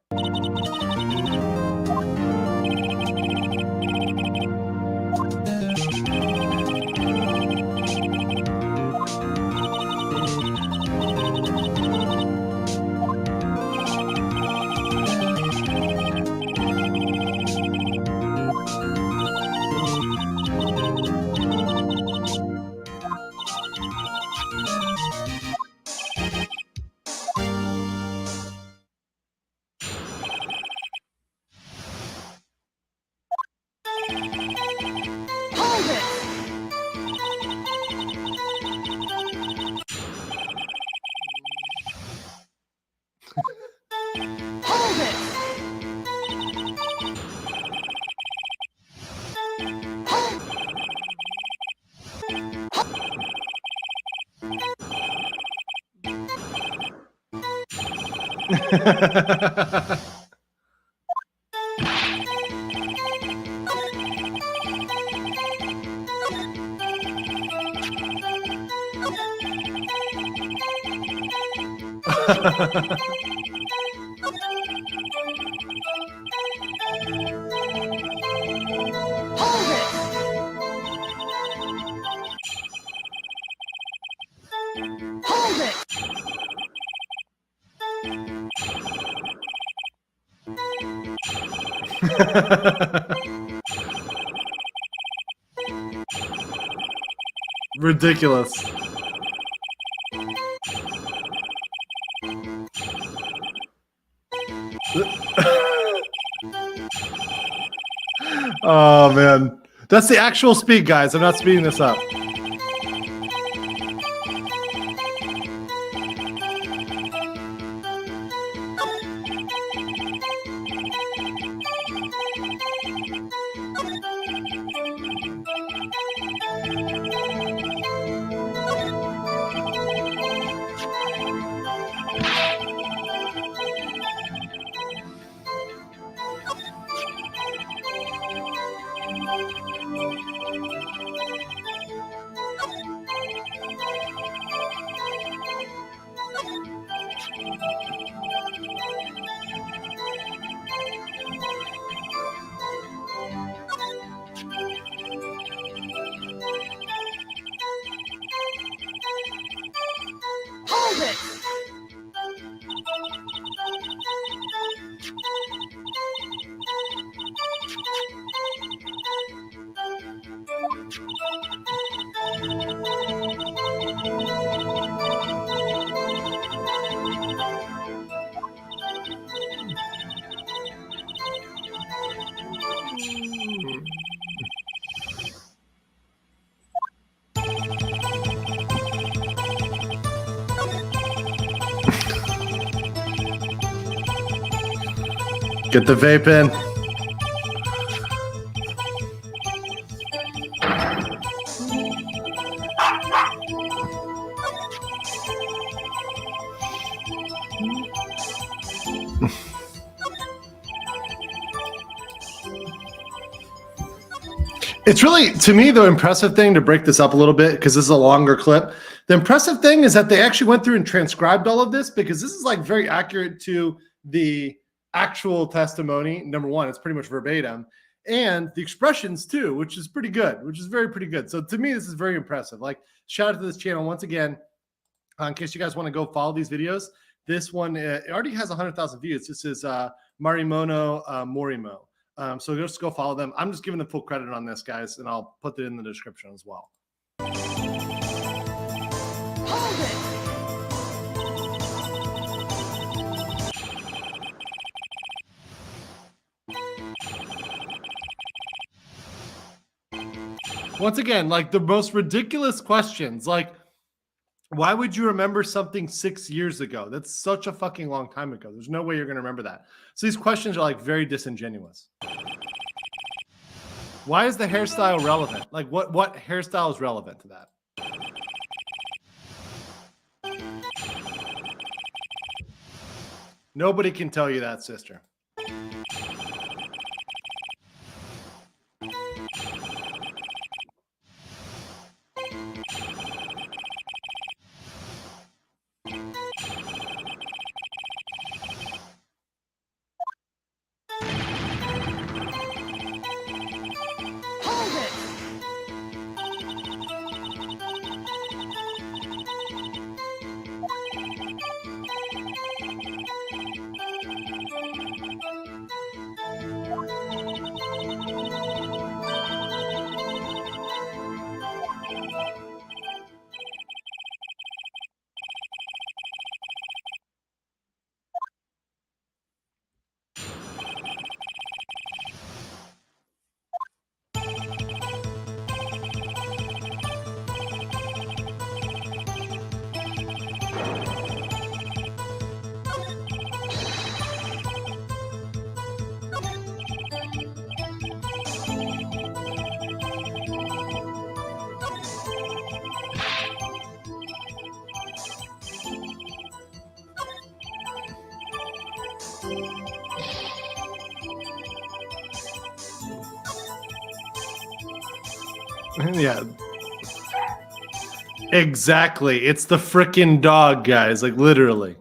Speaker 9: Hold it. Hold it. Hold it.
Speaker 1: Ridiculous. Oh man, that's the actual speed, guys. I'm not speeding this up.
Speaker 9: Hold it.
Speaker 1: Get the vape in. It's really, to me, the impressive thing, to break this up a little bit, because this is a longer clip. The impressive thing is that they actually went through and transcribed all of this, because this is like very accurate to the actual testimony. Number one, it's pretty much verbatim, and the expressions too, which is pretty good, which is pretty good. So to me, this is very impressive. Like, shout out to this channel once again. In case you guys want to go follow these videos, this one it already has 100,000 views. This is Marimono Morimo. So just go follow them. I'm just giving them full credit on this, guys, and I'll put it in the description as well.
Speaker 9: Hold it.
Speaker 1: Once again, like the most ridiculous questions, like, why would you remember something 6 years ago? That's such a fucking long time ago. There's no way you're going to remember that. So these questions are like very disingenuous. Why is the hairstyle relevant? Like what hairstyle is relevant to that? Nobody can tell you that, sister.
Speaker 9: Hold it.
Speaker 1: Yeah. Exactly. It's the frickin' dog, guys. Like, literally.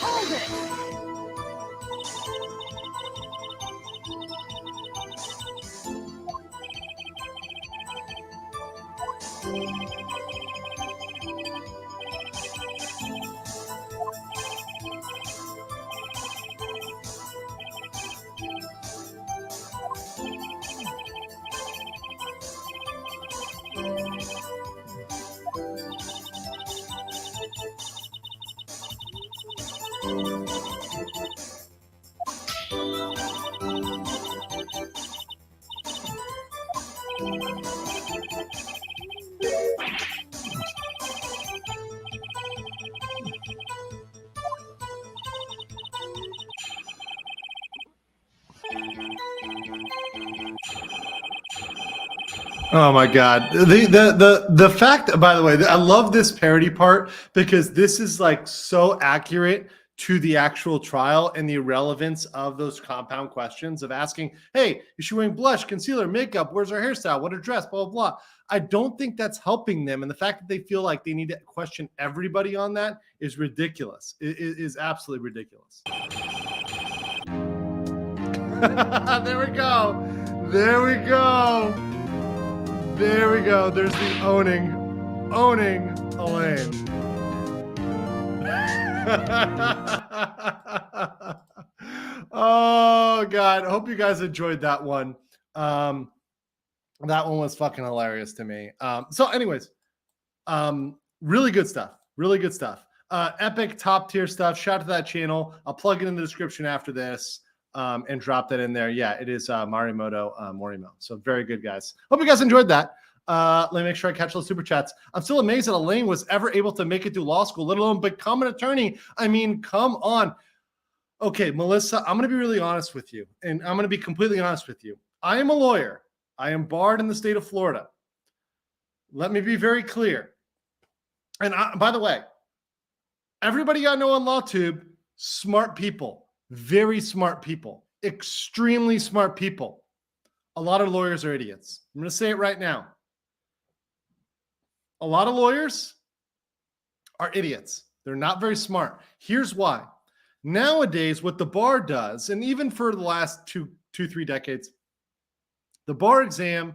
Speaker 9: Hold it.
Speaker 1: Oh my god. The fact, by the way, I love this parody part because this is like so accurate to the actual trial and the irrelevance of those compound questions of asking, hey, is she wearing blush, concealer, makeup? Where's her hairstyle? What her dress? Blah, blah, blah. I don't think that's helping them. And the fact that they feel like they need to question everybody on that is ridiculous. It is absolutely ridiculous. There we go. There we go. There we go. There's the owning Elaine. Oh God. I hope you guys enjoyed that one. That one was fucking hilarious to me. So anyways, really good stuff. Really good stuff. Epic top tier stuff. Shout out to that channel. I'll plug it in the description after this. And drop that in there. Yeah, it is Marimoto Morimo. So very good, guys. Hope you guys enjoyed that. Let me make sure I catch those super chats. I'm still amazed that Elaine was ever able to make it through law school, let alone become an attorney. I mean, come on. Okay, Melissa, I'm going to be really honest with you, and I'm going to be completely honest with you. I am a lawyer. I am barred in the state of Florida. Let me be very clear. And by the way, everybody I know on LawTube, smart people. Very smart people, extremely smart people. A lot of lawyers are idiots. I'm going to say it right now. A lot of lawyers are idiots. They're not very smart. Here's why. Nowadays, what the bar does, and even for the last 3 decades, the bar exam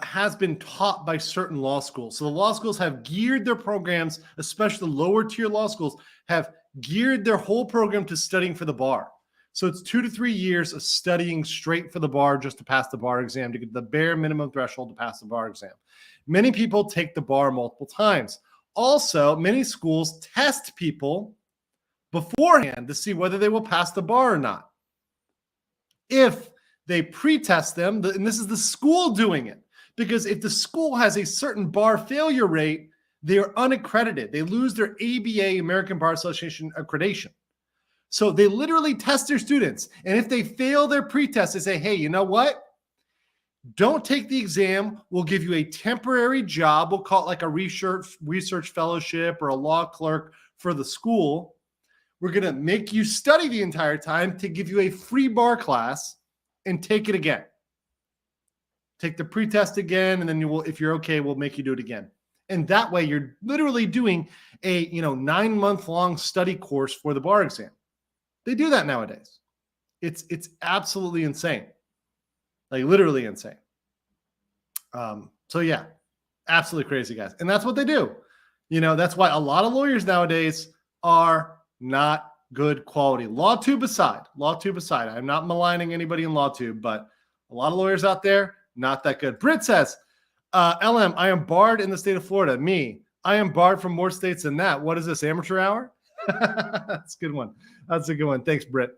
Speaker 1: has been taught by certain law schools. So the law schools have geared their programs, especially the lower tier law schools, have geared their whole program to studying for the bar. So it's 2 to 3 years of studying straight for the bar just to pass the bar exam, to get the bare minimum threshold to pass the bar exam. Many people take the bar multiple times. Also, many schools test people beforehand to see whether they will pass the bar or not. If they pre-test them, and this is the school doing it, because if the school has a certain bar failure rate, they are unaccredited. They lose their ABA, American Bar Association accreditation. So they literally test their students. And if they fail their pretest, they say, hey, you know what? Don't take the exam. We'll give you a temporary job. We'll call it like a research fellowship or a law clerk for the school. We're going to make you study the entire time to give you a free bar class and take it again. Take the pretest again, and then you will, if you're okay, we'll make you do it again. And that way you're literally doing a 9-month-long study course for the bar exam. They do that nowadays. It's absolutely insane. Like literally insane. So yeah, absolutely crazy, guys. And that's what they do. That's why a lot of lawyers nowadays are not good quality. LawTube aside, I'm not maligning anybody in LawTube, but a lot of lawyers out there, not that good. Britt says, LM, I am barred in the state of Florida. Me, I am barred from more states than that. What is this, amateur hour? That's a good one. That's a good one. Thanks, Britt.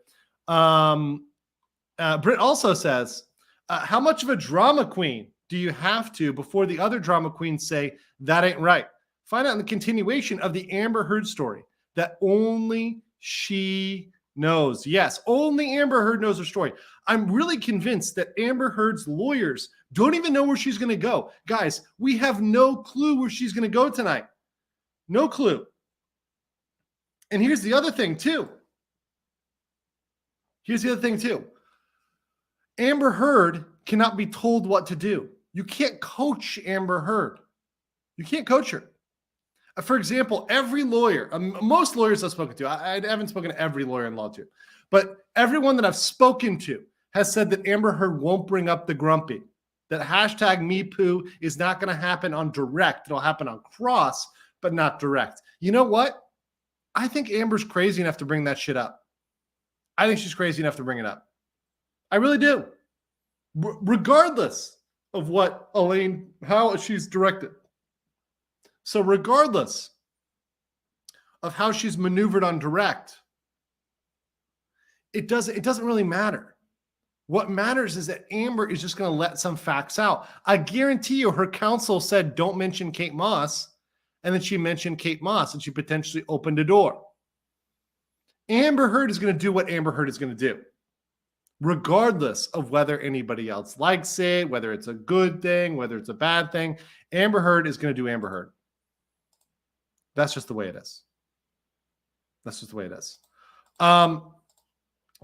Speaker 1: Britt also says, how much of a drama queen do you have to before the other drama queens say that ain't right? Find out in the continuation of the Amber Heard story that only she knows. Yes, only Amber Heard knows her story. I'm really convinced that Amber Heard's lawyers don't even know where she's going to go. Guys, we have no clue where she's going to go tonight. No clue. And here's the other thing, too. Amber Heard cannot be told what to do. You can't coach Amber Heard. You can't coach her. For example, every lawyer, most lawyers I've spoken to, I haven't spoken to every lawyer in law too, but everyone that I've spoken to has said that Amber Heard won't bring up the grumpy, that hashtag MePoo is not going to happen on direct. It'll happen on cross, but not direct. You know what? I think Amber's crazy enough to bring that shit up. I think she's crazy enough to bring it up. I really do. Regardless of what Elaine, how she's directed. So regardless of how she's maneuvered on direct, it doesn't really matter. What matters is that Amber is just going to let some facts out. I guarantee you her counsel said, don't mention Kate Moss. And then she mentioned Kate Moss and she potentially opened a door. Amber Heard is going to do what Amber Heard is going to do, regardless of whether anybody else likes it, whether it's a good thing, whether it's a bad thing. Amber Heard is going to do Amber Heard. That's just the way it is. That's just the way it is.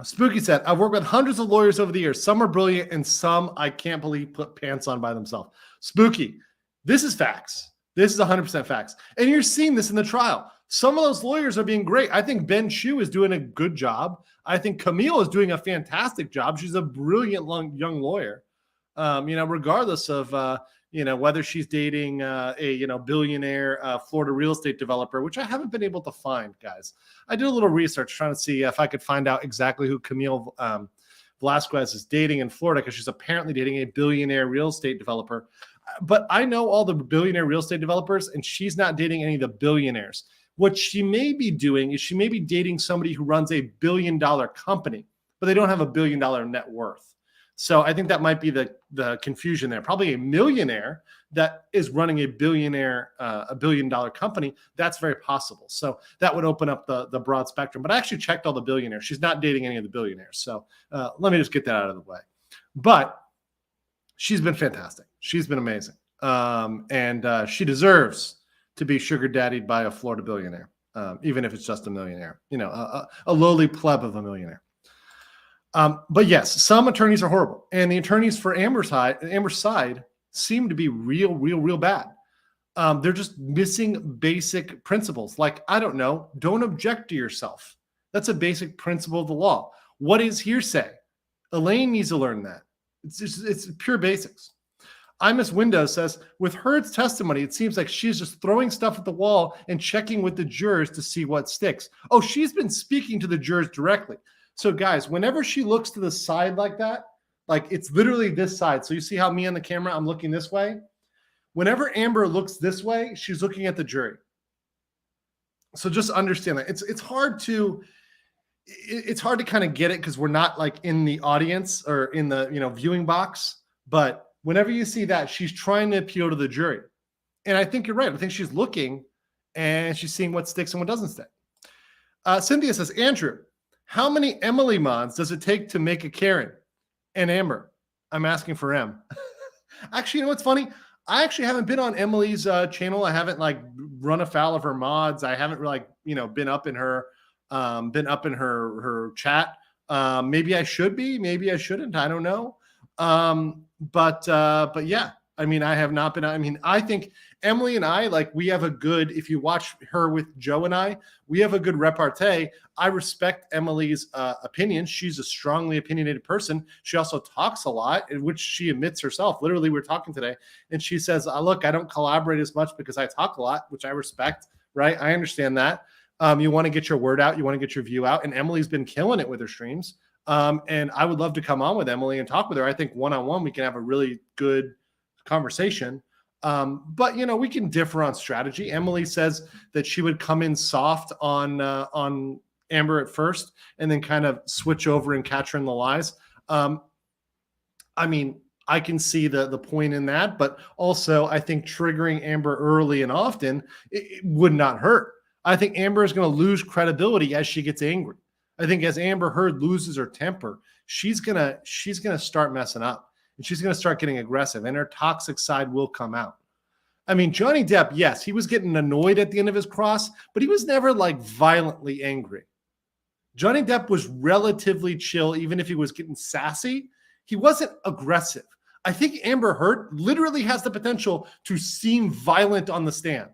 Speaker 1: Spooky said, I've worked with hundreds of lawyers over the years. Some are brilliant and some I can't believe put pants on by themselves. Spooky, this is facts. This is 100% facts. And you're seeing this in the trial. Some of those lawyers are being great. I think Ben Shue is doing a good job. I think Camille is doing a fantastic job. She's a brilliant young lawyer. Regardless of whether she's dating a billionaire Florida real estate developer, which I haven't been able to find, guys. I did a little research trying to see if I could find out exactly who Camille Velasquez is dating in Florida, because she's apparently dating a billionaire real estate developer. But I know all the billionaire real estate developers, and she's not dating any of the billionaires. What she may be doing is she may be dating somebody who runs a $1 billion company, but they don't have a $1 billion net worth. So I think that might be the confusion there. Probably a millionaire that is running a $1 billion company. That's very possible. So that would open up the broad spectrum. But I actually checked all the billionaires. She's not dating any of the billionaires. So let me just get that out of the way. But she's been fantastic. She's been amazing. And she deserves to be sugar daddied by a Florida billionaire, even if it's just a millionaire, a lowly pleb of a millionaire. But yes, some attorneys are horrible. And the attorneys for Amber's side seem to be real bad. They're just missing basic principles. Like, I don't know, don't object to yourself. That's a basic principle of the law. What is hearsay? Elaine needs to learn that. It's pure basics. I Miss Windows says, with Heard's testimony, it seems like she's just throwing stuff at the wall and checking with the jurors to see what sticks. Oh, she's been speaking to the jurors directly. So guys, whenever she looks to the side like that, like it's literally this side. So you see how me on the camera, I'm looking this way. Whenever Amber looks this way, she's looking at the jury. So just understand that. It's hard to kind of get it because we're not like in the audience or in the viewing box. But whenever you see that, she's trying to appeal to the jury. And I think you're right. I think she's looking and she's seeing what sticks and what doesn't stick. Cynthia says, Andrew, how many Emily mods does it take to make a Karen? And Amber, I'm asking for M. Actually, you know what's funny? I actually haven't been on Emily's channel. I haven't run afoul of her mods. I haven't been up in her chat. Maybe I should be, maybe I shouldn't. I don't know. But yeah, I mean, I have not been, I think Emily and I, we have a good, if you watch her with Joe and I, we have a good repartee. I respect Emily's opinion. She's a strongly opinionated person. She also talks a lot, in which she admits herself. Literally, we're talking today, and she says, look, I don't collaborate as much because I talk a lot, which I respect, right? I understand that. You want to get your word out. You want to get your view out. And Emily's been killing it with her streams. And I would love to come on with Emily and talk with her. I think one-on-one, we can have a really good conversation. But we can differ on strategy. Emily says that she would come in soft on Amber at first, and then kind of switch over and catch her in the lies. I mean, I can see the point in that, but also I think triggering Amber early and often it would not hurt. I think Amber is going to lose credibility as she gets angry. I think as Amber Heard loses her temper, she's gonna start messing up, and she's gonna start getting aggressive, and her toxic side will come out. I mean, Johnny Depp, yes, he was getting annoyed at the end of his cross, but he was never like violently angry. Johnny Depp was relatively chill, even if he was getting sassy. He wasn't aggressive. I think Amber Heard literally has the potential to seem violent on the stand,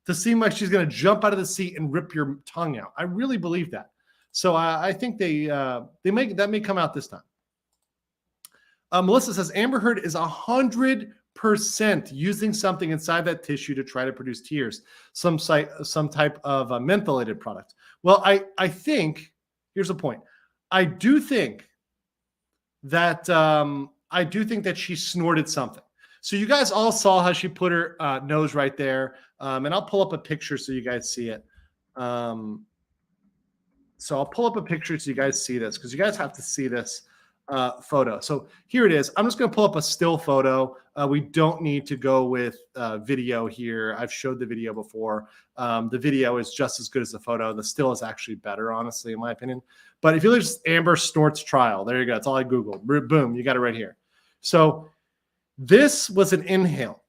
Speaker 1: to seem like she's going to jump out of the seat and rip your tongue out. I really believe that. So I think that may come out this time. Melissa says Amber Heard is 100% using something inside that tissue to try to produce tears, some type of a mentholated product. Well, I think here's the point. I do think that she snorted something. So you guys all saw how she put her nose right there, and I'll pull up a picture so you guys see it. So I'll pull up a picture so you guys see this, because you guys have to see this photo. So here it is. I'm just going to pull up a still photo. We don't need to go with video here. I've showed the video before. The video is just as good as the photo. The still is actually better, honestly, in my opinion. But if you look at Amber Snorts trial, there you go. That's all I Googled. Boom, you got it right here. So this was an inhale.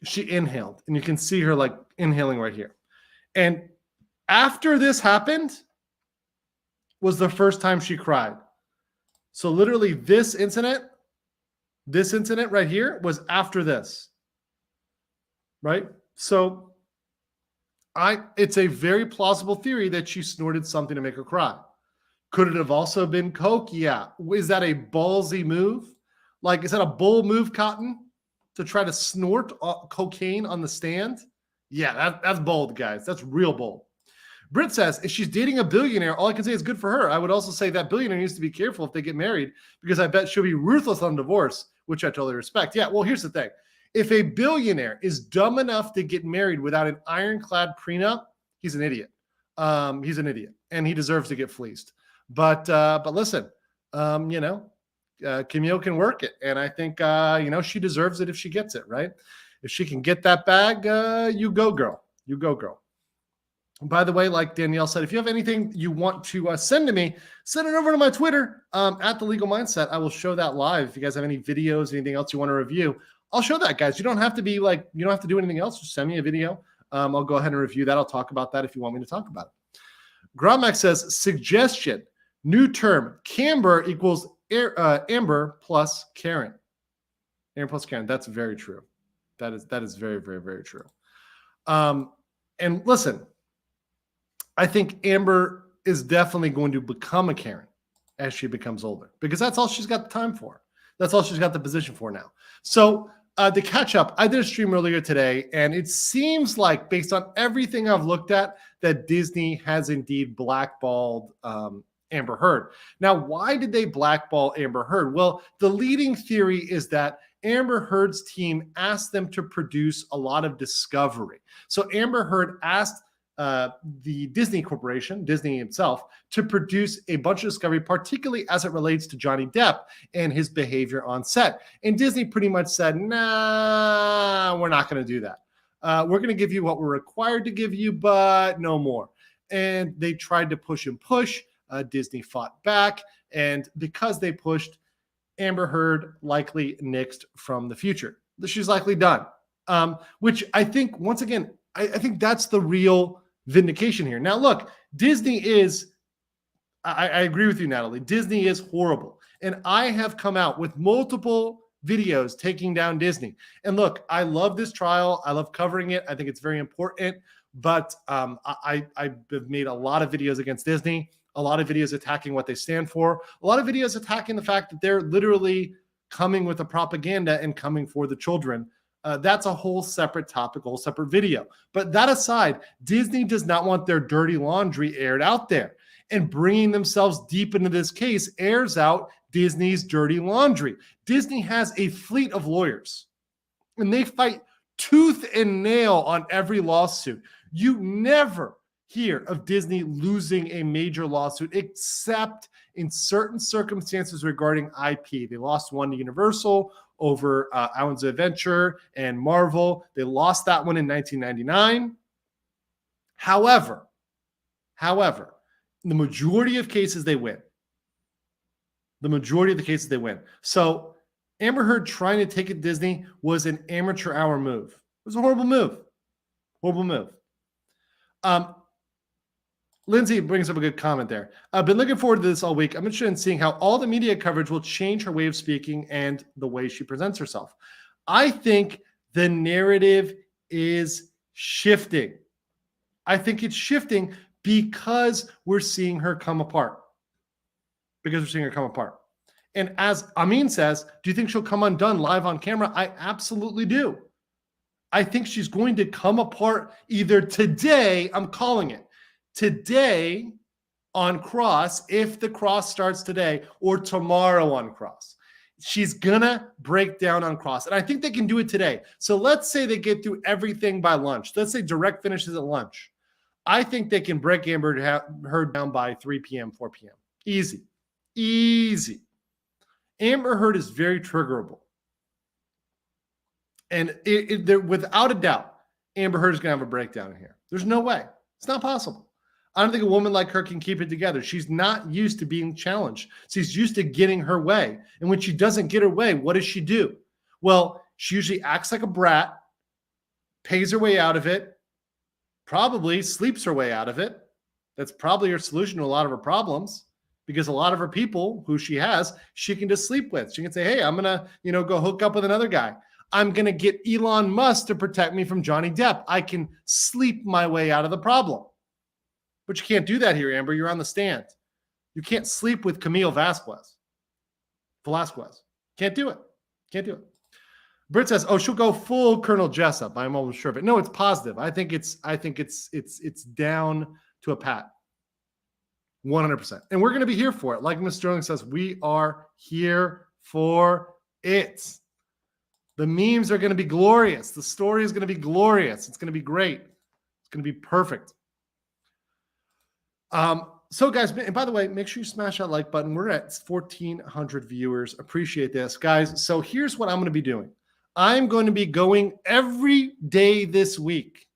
Speaker 1: She inhaled, and you can see her like inhaling right here. And after this happened was the first time she cried. So literally this incident right here was after this, right? So it's a very plausible theory that she snorted something to make her cry. Could it have also been coke? Yeah. Is that a ballsy move? Like, is that a bold move, Cotton, to try to snort cocaine on the stand? Yeah, that's bold, guys. That's real bold. Britt says, if she's dating a billionaire, all I can say is good for her. I would also say that billionaire needs to be careful if they get married, because I bet she'll be ruthless on divorce, which I totally respect. Yeah, well, here's the thing. If a billionaire is dumb enough to get married without an ironclad prenup, he's an idiot. He's an idiot, and he deserves to get fleeced. But listen, Camille can work it, and I think she deserves it if she gets it, right? If she can get that bag, you go, girl. You go, girl. By the way, like Danielle said, if you have anything you want to send to me, send it over to my Twitter at The Legal Mindset. I will show that live. If you guys have any videos, anything else you want to review, I'll show that, guys. You don't have to do anything else. Just send me a video. I'll go ahead and review that. I'll talk about that if you want me to talk about it. Gromax says, suggestion, new term, Camber equals Amber plus Karen. Amber plus Karen. That's very true. That is very, very, very true. And listen, I think Amber is definitely going to become a Karen as she becomes older, because that's all she's got the time for. That's all she's got the position for now. So to catch up, I did a stream earlier today, and it seems like, based on everything I've looked at, that Disney has indeed blackballed Amber Heard. Now, why did they blackball Amber Heard? Well, the leading theory is that Amber Heard's team asked them to produce a lot of discovery. So Amber Heard asked the Disney Corporation, Disney itself, to produce a bunch of discovery, particularly as it relates to Johnny Depp and his behavior on set. And Disney pretty much said, nah, we're not going to do that. We're going to give you what we're required to give you, but no more. And they tried to push and push. Disney fought back. And because they pushed, Amber Heard likely nixed from the future. She's likely done. Which I think, once again, I think that's the real vindication here. Now, look, Disney is, I agree with you, Natalie. Disney is horrible. And I have come out with multiple videos taking down Disney. And look, I love this trial. I love covering it. I think it's very important. But I've made a lot of videos against Disney, a lot of videos attacking what they stand for, a lot of videos attacking the fact that they're literally coming with a propaganda and coming for the children. That's a whole separate topic, whole separate video. But that aside, Disney does not want their dirty laundry aired out there. And bringing themselves deep into this case airs out Disney's dirty laundry. Disney has a fleet of lawyers. and they fight tooth and nail on every lawsuit. You never hear of Disney losing a major lawsuit except in certain circumstances regarding IP. They lost one to Universal over Islands of Adventure and Marvel. They lost that one in 1999. However, the majority of cases they win. The majority of the cases they win. So Amber Heard trying to take it Disney was an amateur hour move. It was a horrible move. Horrible move. Lindsay brings up a good comment there. I've been looking forward to this all week. I'm interested in seeing how all the media coverage will change her way of speaking and the way she presents herself. I think the narrative is shifting. I think it's shifting because we're seeing her come apart. And as Amin says, do you think she'll come undone live on camera? I absolutely do. I think she's going to come apart either today, I'm calling it, today on Cross, if the Cross starts today, or tomorrow on Cross. She's going to break down on Cross. And I think they can do it today. So let's say they get through everything by lunch. Let's say direct finishes at lunch. I think they can break Amber Heard down by 3 p.m., 4 p.m. Easy. Amber Heard is very triggerable. And without a doubt, Amber Heard is going to have a breakdown in here. There's no way. It's not possible. I don't think a woman like her can keep it together. She's not used to being challenged. She's used to getting her way. And when she doesn't get her way, what does she do? Well, she usually acts like a brat, pays her way out of it, probably sleeps her way out of it. That's probably her solution to a lot of her problems, because a lot of her people who she has, she can just sleep with. She can say, hey, I'm going to, go hook up with another guy. I'm going to get Elon Musk to protect me from Johnny Depp. I can sleep my way out of the problem. But you can't do that here, Amber. You're on the stand. You can't sleep with Camille Velasquez. Can't do it. Britt says, "Oh, she'll go full Colonel Jessup." I'm almost sure of it. No, it's positive. I think it's down to a pat. 100%. And we're going to be here for it. Like Ms. Sterling says, we are here for it. The memes are going to be glorious. The story is going to be glorious. It's going to be great. It's going to be perfect. So guys, and by the way, make sure you smash that like button. We're at 1,400 viewers. Appreciate this, guys. So here's what I'm going to be doing. I'm going to be going every day this week.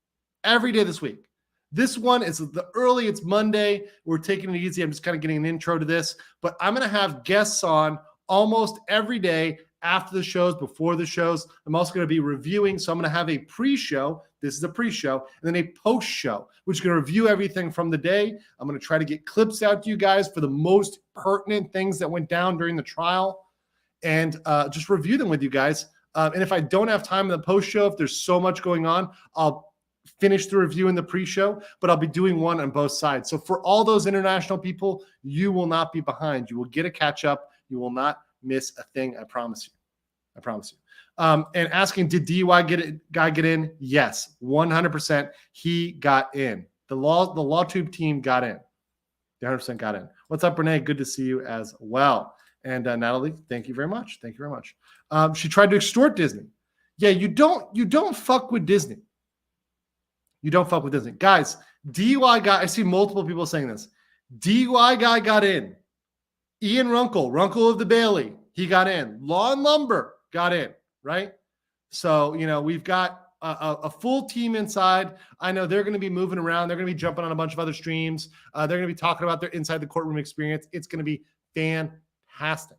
Speaker 1: This one is it's Monday. We're taking it easy. I'm just kind of getting an intro to this, but I'm going to have guests on almost every day after the shows, before the shows. I'm also going to be reviewing. So I'm going to have a pre-show. This is a pre-show, and then a post-show, which is going to review everything from the day. I'm going to try to get clips out to you guys for the most pertinent things that went down during the trial, and just review them with you guys. And if I don't have time in the post-show, if there's so much going on, I'll finish the review in the pre-show, but I'll be doing one on both sides. So for all those international people, you will not be behind. You will get a catch-up. You will not miss a thing. I promise you. And asking, did DUI guy get in? Yes, 100%. He got in. The LawTube team got in. They 100% got in. What's up, Renee? Good to see you as well. And Natalie, thank you very much. She tried to extort Disney. Yeah, you don't fuck with Disney. You don't fuck with Disney. Guys, DUI guy, I see multiple people saying this. DUI guy got in. Ian Runkle of the Bailey, he got in. Law and Lumber got in, right? So, we've got a full team inside. I know they're going to be moving around. They're going to be jumping on a bunch of other streams. They're going to be talking about their inside the courtroom experience. It's going to be fantastic.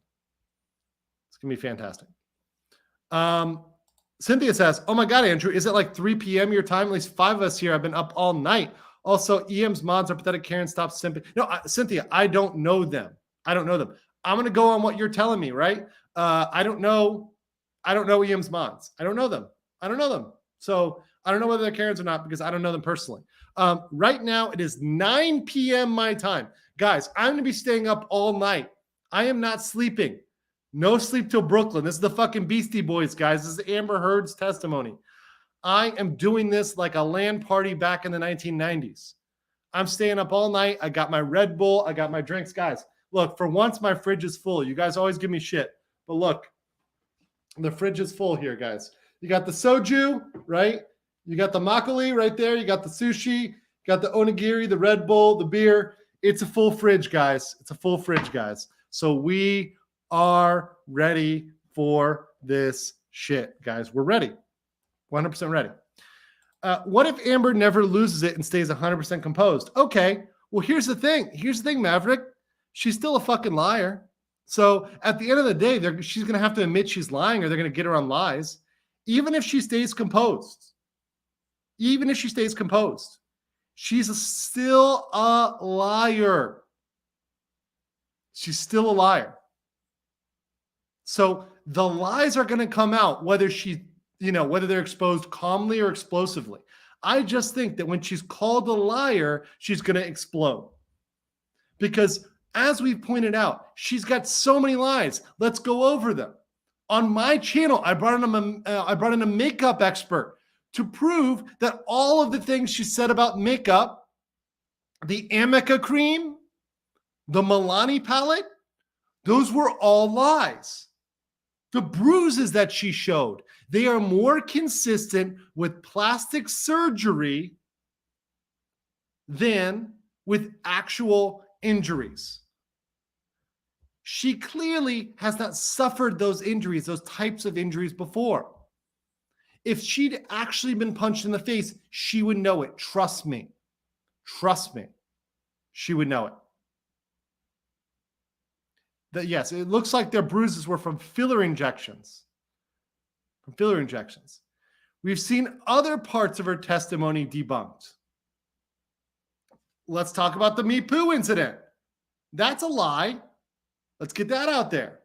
Speaker 1: Cynthia says, oh my God, Andrew, is it like 3 p.m. your time? At least 5 of us here have been up all night. Also, EM's mods are pathetic. Karen, stop simping. No, Cynthia, I don't know them. I'm going to go on what you're telling me, right? I don't know EM's mods. I don't know them. So I don't know whether they're Karens or not because I don't know them personally. Right now, it is 9 p.m. my time. Guys, I'm going to be staying up all night. I am not sleeping. No sleep till Brooklyn. This is the fucking Beastie Boys, guys. This is Amber Heard's testimony. I am doing this like a LAN party back in the 1990s. I'm staying up all night. I got my Red Bull. I got my drinks. Guys, look, for once, my fridge is full. You guys always give me shit. But look, the fridge is full here, guys. You got the soju, right? You got the makgeolli right there. You got the sushi. You got the onigiri, the Red Bull, the beer. It's a full fridge, guys. It's a full fridge, guys. So we are ready for this shit, guys. We're ready. 100% ready. What if Amber never loses it and stays 100% composed? Okay. Well, here's the thing. Maverick. She's still a fucking liar. So at the end of the day, she's going to have to admit she's lying or they're going to get her on lies. Even if she stays composed, she's still a liar. She's still a liar. So the lies are going to come out, whether they're exposed calmly or explosively. I just think that when she's called a liar, she's going to explode. Because as we've pointed out, she's got so many lies. Let's go over them. On my channel, I brought in a makeup expert to prove that all of the things she said about makeup, the Amica cream, the Milani palette, those were all lies. The bruises that she showed, they are more consistent with plastic surgery than with actual injuries. She clearly has not suffered those injuries, those types of injuries before. If she'd actually been punched in the face, she would know it. Trust me. She would know it. Yes, it looks like their bruises were from filler injections. We've seen other parts of her testimony debunked. Let's talk about the Me Poo incident. That's a lie. Let's get that out there.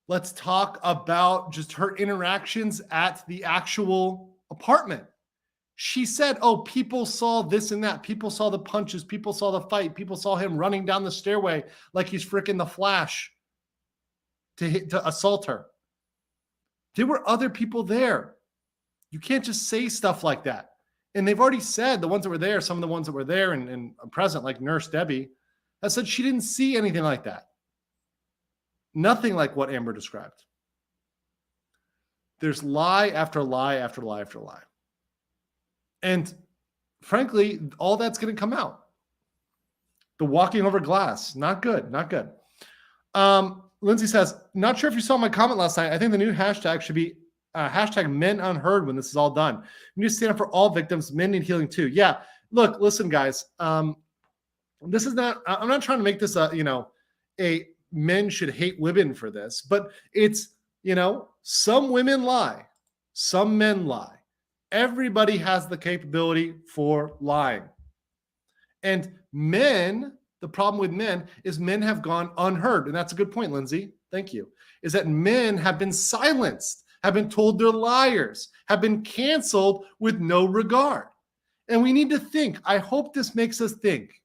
Speaker 1: Let's talk about just her interactions at the actual apartment. She said, oh, people saw this and that. People saw the punches. People saw the fight. People saw him running down the stairway like he's freaking the Flash to assault her. There were other people there. You can't just say stuff like that. And they've already said, the ones that were there, some of the ones that were there and present, like Nurse Debbie, has said she didn't see anything like that. Nothing like what Amber described. There's lie after lie after lie after lie. And frankly, all that's going to come out. The walking over glass, not good. Lindsay says, not sure if you saw my comment last night. I think the new hashtag should be hashtag men unheard when this is all done. We need to stand up for all victims. Men need healing too. Yeah. Look, listen, guys. This is not, I'm not trying to make this a men should hate women for this, but it's, some women lie. Some men lie. Everybody has the capability for lying. And men, the problem with men is men have gone unheard. And that's a good point, Lindsay. Thank you. Is that men have been silenced, have been told they're liars, have been canceled with no regard. And we need to think. I hope this makes us think.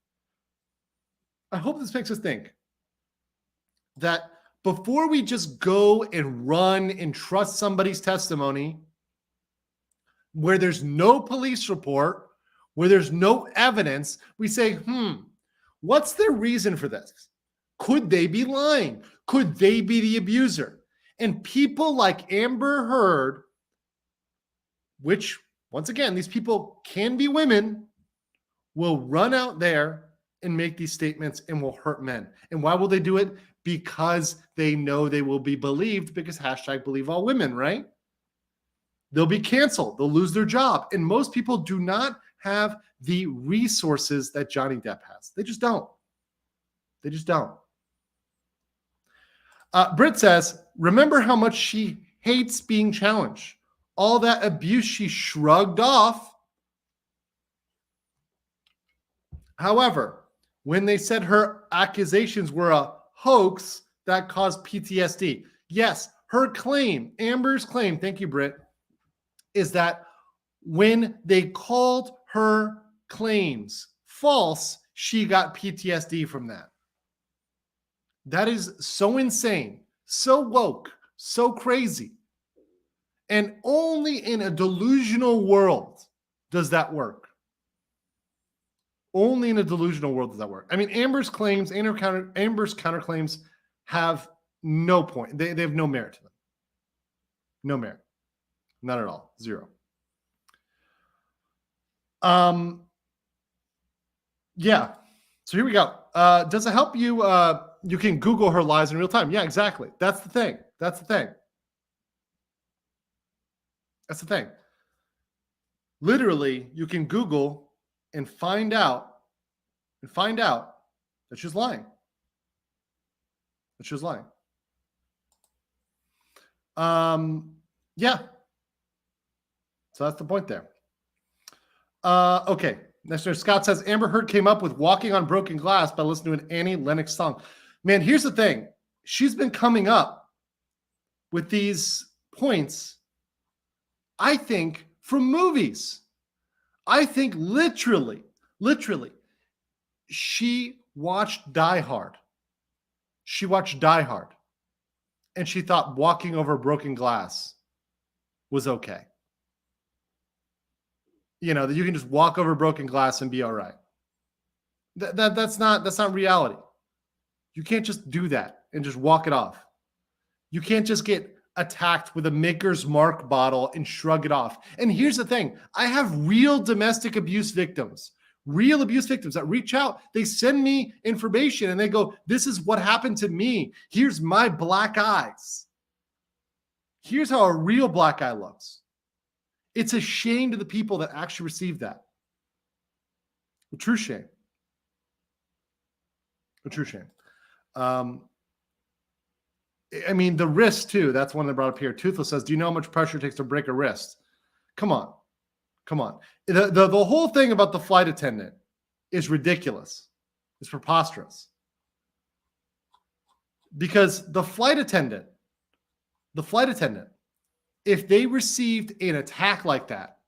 Speaker 1: That before we just go and run and trust somebody's testimony where there's no police report, where there's no evidence, we say, what's their reason for this? Could they be lying? Could they be the abuser? And people like Amber Heard, which, once again, these people can be women, will run out there and make these statements and will hurt men. And why will they do it? Because they know they will be believed, because hashtag believe all women, right? They'll be canceled. They'll lose their job. And most people do not have the resources that Johnny Depp has. They just don't. Britt says, remember how much she hates being challenged. All that abuse she shrugged off. However, when they said her accusations were a hoax that caused PTSD, yes, her claim, Amber's claim, thank you, Britt, is that when they called her claims false, she got PTSD from that. That is so insane, so woke, so crazy. And only in a delusional world does that work. Only in a delusional world does that work. I mean, Amber's counterclaims have no point. They have no merit to them. No merit. Not at all. Zero. Yeah. So here we go. Does it help you? You can Google her lies in real time. Yeah, exactly. That's the thing. That's the thing. That's the thing. Literally, you can Google and find out that she's lying. That she's lying. Yeah. So that's the point there. Okay. Next one, Scott says Amber Heard came up with "Walking on Broken Glass" by listening to an Annie Lennox song. Man, here's the thing. She's been coming up with these points, I think, from movies. I think literally, she watched Die Hard. She watched Die Hard. And she thought walking over broken glass was okay. You know, that you can just walk over broken glass and be all right. That's not reality. You can't just do that and just walk it off. You can't just get attacked with a Maker's Mark bottle and shrug it off. And here's the thing. I have real domestic abuse victims that reach out. They send me information and they go, this is what happened to me. Here's my black eyes. Here's how a real black eye looks. It's a shame to the people that actually receive that. A true shame. A true shame. I mean, the wrist too. That's one that brought up here. Toothless says, do you know how much pressure it takes to break a wrist? Come on. The whole thing about the flight attendant is ridiculous. It's preposterous. Because the flight attendant, if they received an attack like that,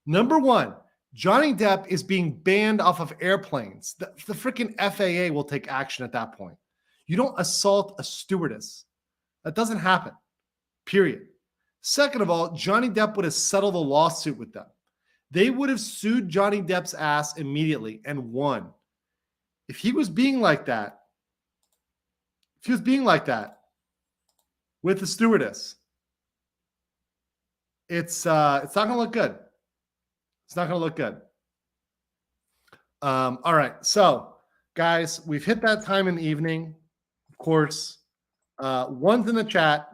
Speaker 1: number one, Johnny Depp is being banned off of airplanes. The freaking FAA will take action at that point. You don't assault a stewardess. That doesn't happen, period. Second of all, Johnny Depp would have settled a lawsuit with them. They would have sued Johnny Depp's ass immediately and won. If he was being like that, with the stewardess, it's not going to look good. It's not going to look good. All right. So, guys, we've hit that time in the evening. Of course, one's in the chat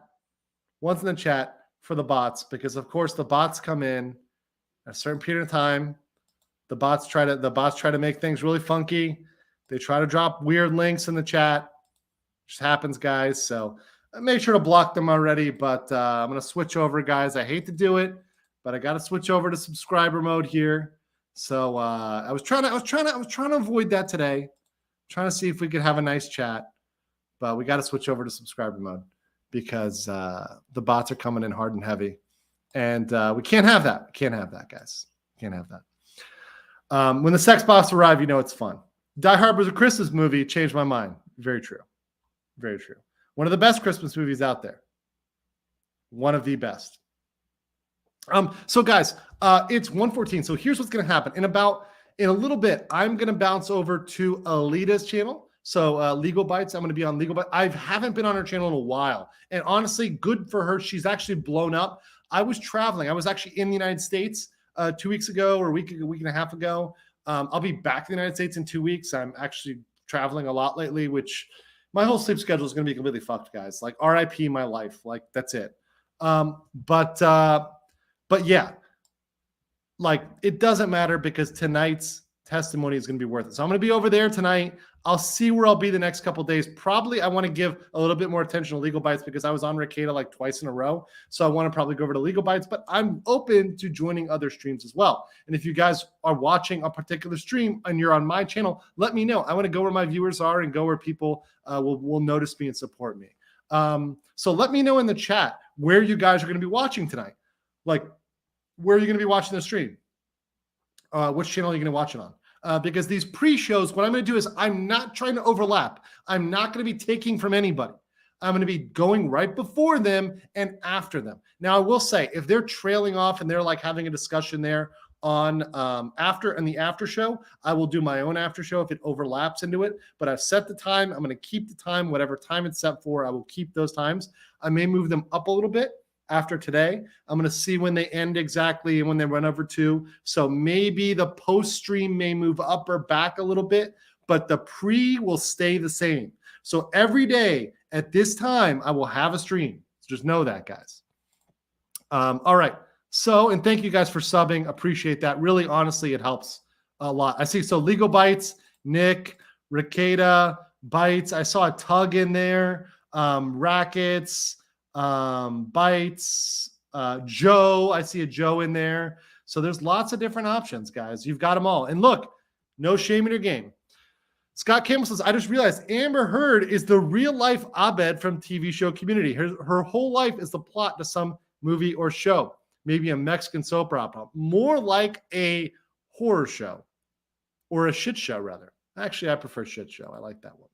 Speaker 1: for the bots, because of course the bots come in at a certain period of time. The bots try to make things really funky. They try to drop weird links in the chat. Just happens, guys. So make sure to block them already. But I'm gonna switch over, guys. I hate to do it, but I got to switch over to subscriber mode here. So I was trying to avoid that today. Trying to see if we could have a nice chat, but we got to switch over to subscriber mode because the bots are coming in hard and heavy, and we can't have that. Can't have that, guys. Can't have that. When the sex bots arrive, you know it's fun. Die Hard was a Christmas movie. Changed my mind. Very true. Very true. One of the best Christmas movies out there. One of the best. So guys, it's 1:14. So here's what's going to happen. In a little bit, I'm going to bounce over to Alita's channel. So Legal Bites, I'm going to be on Legal Bites. I haven't been on her channel in a while. And honestly, good for her. She's actually blown up. I was traveling. I was actually in the United States 2 weeks ago or a week and a half ago. I'll be back in the United States in 2 weeks. I'm actually traveling a lot lately, which my whole sleep schedule is going to be completely fucked, guys. Like RIP my life. Like that's it. But yeah, like it doesn't matter because tonight's testimony is going to be worth it. So I'm going to be over there tonight. I'll see where I'll be the next couple of days. Probably I want to give a little bit more attention to Legal Bites because I was on Ricada like twice in a row. So I want to probably go over to Legal Bites, but I'm open to joining other streams as well. And if you guys are watching a particular stream and you're on my channel, let me know. I want to go where my viewers are and go where people will notice me and support me. So let me know in the chat where you guys are going to be watching tonight. Like, where are you going to be watching the stream? Which channel are you going to watch it on? Because these pre-shows, what I'm going to do is I'm not trying to overlap. I'm not going to be taking from anybody. I'm going to be going right before them and after them. Now, I will say, if they're trailing off and they're like having a discussion there on the after show, I will do my own after show if it overlaps into it. But I've set the time. I'm going to keep the time, whatever time it's set for. I will keep those times. I may move them up a little bit after today. I'm going to see when they end exactly and when they run over to. So maybe the post stream may move up or back a little bit, but the pre will stay the same. So every day at this time, I will have a stream. So just know that, guys. All right. So, and thank you guys for subbing. Appreciate that. Really, honestly, it helps a lot. I see. So Legal Bites, Nick, Ricada, Bites. I saw a Tug in there. Rackets, Bites, Joe. I see a Joe in there. So there's lots of different options, guys. You've got them all. And look, no shame in your game. Scott Campbell says, I just realized Amber Heard is the real life Abed from TV show Community. Her whole life is the plot to some movie or show, maybe a Mexican soap opera, more like a horror show or a shit show, rather. Actually, I prefer shit show. I like that one.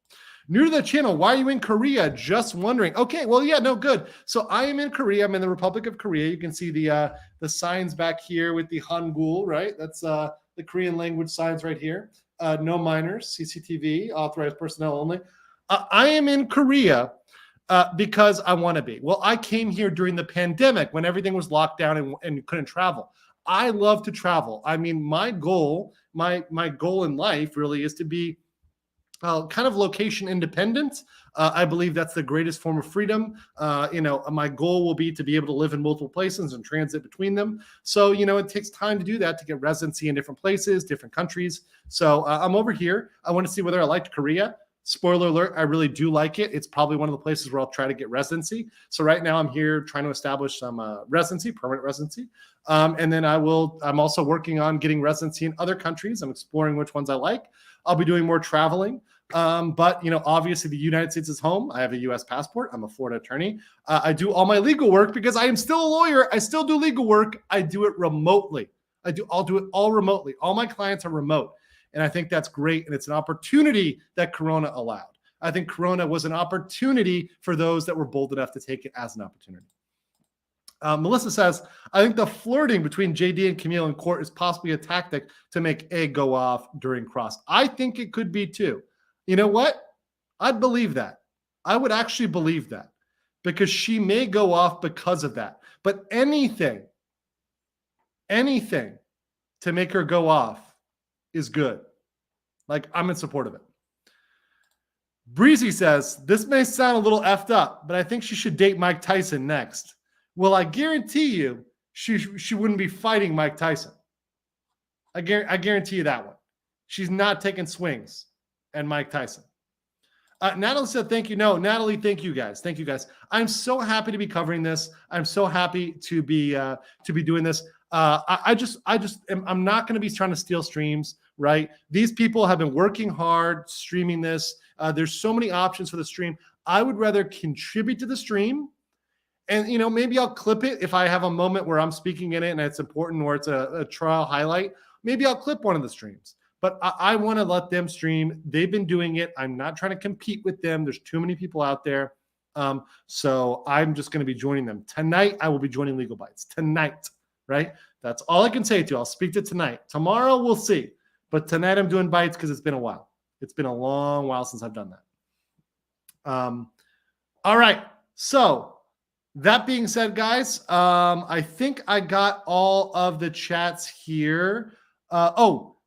Speaker 1: New to the channel, why are you in Korea? Just wondering. Okay, well, yeah, no, good. So I am in Korea. I'm in the Republic of Korea. You can see the signs back here with the Hangul, right? That's the Korean language signs right here. No minors, CCTV, authorized personnel only. I am in Korea because I want to be. Well, I came here during the pandemic when everything was locked down and couldn't travel. I love to travel. I mean, my goal in life really is to be kind of location independent. I believe that's the greatest form of freedom. My goal will be to be able to live in multiple places and transit between them. So, it takes time to do that, to get residency in different places, different countries. So I'm over here. I want to see whether I liked Korea. Spoiler alert, I really do like it. It's probably one of the places where I'll try to get residency. So right now I'm here trying to establish some residency, permanent residency. And then I'm also working on getting residency in other countries. I'm exploring which ones I like. I'll be doing more traveling. But obviously the United States is home. I have a U.S. passport. I'm a Florida attorney. I do all my legal work because I am still a lawyer. I still do legal work. I do it remotely. I'll do it all remotely. All my clients are remote. And I think that's great. And it's an opportunity that Corona allowed. I think Corona was an opportunity for those that were bold enough to take it as an opportunity. Melissa says, I think the flirting between JD and Camille in court is possibly a tactic to make Egg go off during cross. I think it could be too. You know what? I'd believe that. I would actually believe that because she may go off because of that. But anything to make her go off is good. Like, I'm in support of it. Breezy says, this may sound a little effed up, but I think she should date Mike Tyson next. Well, I guarantee you she wouldn't be fighting Mike Tyson. I guarantee you that one. She's not taking swings at Mike Tyson. Natalie said, thank you. No, Natalie, thank you guys. Thank you guys. I'm so happy to be covering this. I'm so happy to be doing this. I'm not going to be trying to steal streams, right? These people have been working hard streaming this. There's so many options for the stream. I would rather contribute to the stream. And, maybe I'll clip it if I have a moment where I'm speaking in it and it's important or it's a trial highlight. Maybe I'll clip one of the streams. But I want to let them stream. They've been doing it. I'm not trying to compete with them. There's too many people out there. So I'm just going to be joining them. Tonight, I will be joining Legal Bites. Tonight, right? That's all I can say to you. I'll speak to tonight. Tomorrow, we'll see. But tonight, I'm doing Bites because it's been a while. It's been a long while since I've done that. All right. So that being said, guys, I think I got all of the chats here.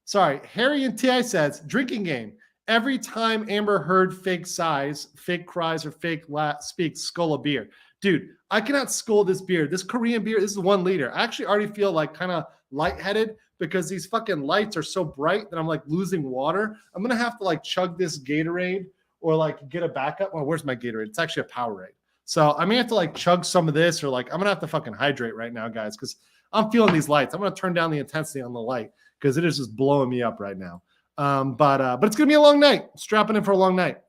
Speaker 1: Sorry. Harry and T.I. says, drinking game. Every time Amber Heard fake sighs, fake cries, or fake speaks, skull a beer. Dude, I cannot skull this beer. This Korean beer, this is 1 liter. I actually already feel like kind of lightheaded because these fucking lights are so bright that I'm like losing water. I'm going to have to chug this Gatorade or get a backup. Well, where's my Gatorade? It's actually a Powerade. So I may have to chug some of this or I'm going to have to fucking hydrate right now, guys, because I'm feeling these lights. I'm going to turn down the intensity on the light because it is just blowing me up right now. But it's going to be a long night. Strapping in for a long night.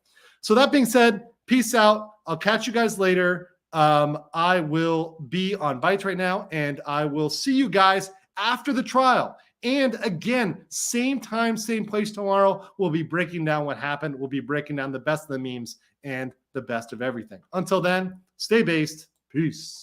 Speaker 1: So that being said, peace out. I'll catch you guys later. I will be on Bites right now, and I will see you guys after the trial. And again, same time, same place tomorrow. We'll be breaking down what happened. We'll be breaking down the best of the memes and the best of everything. Until then, stay based. Peace.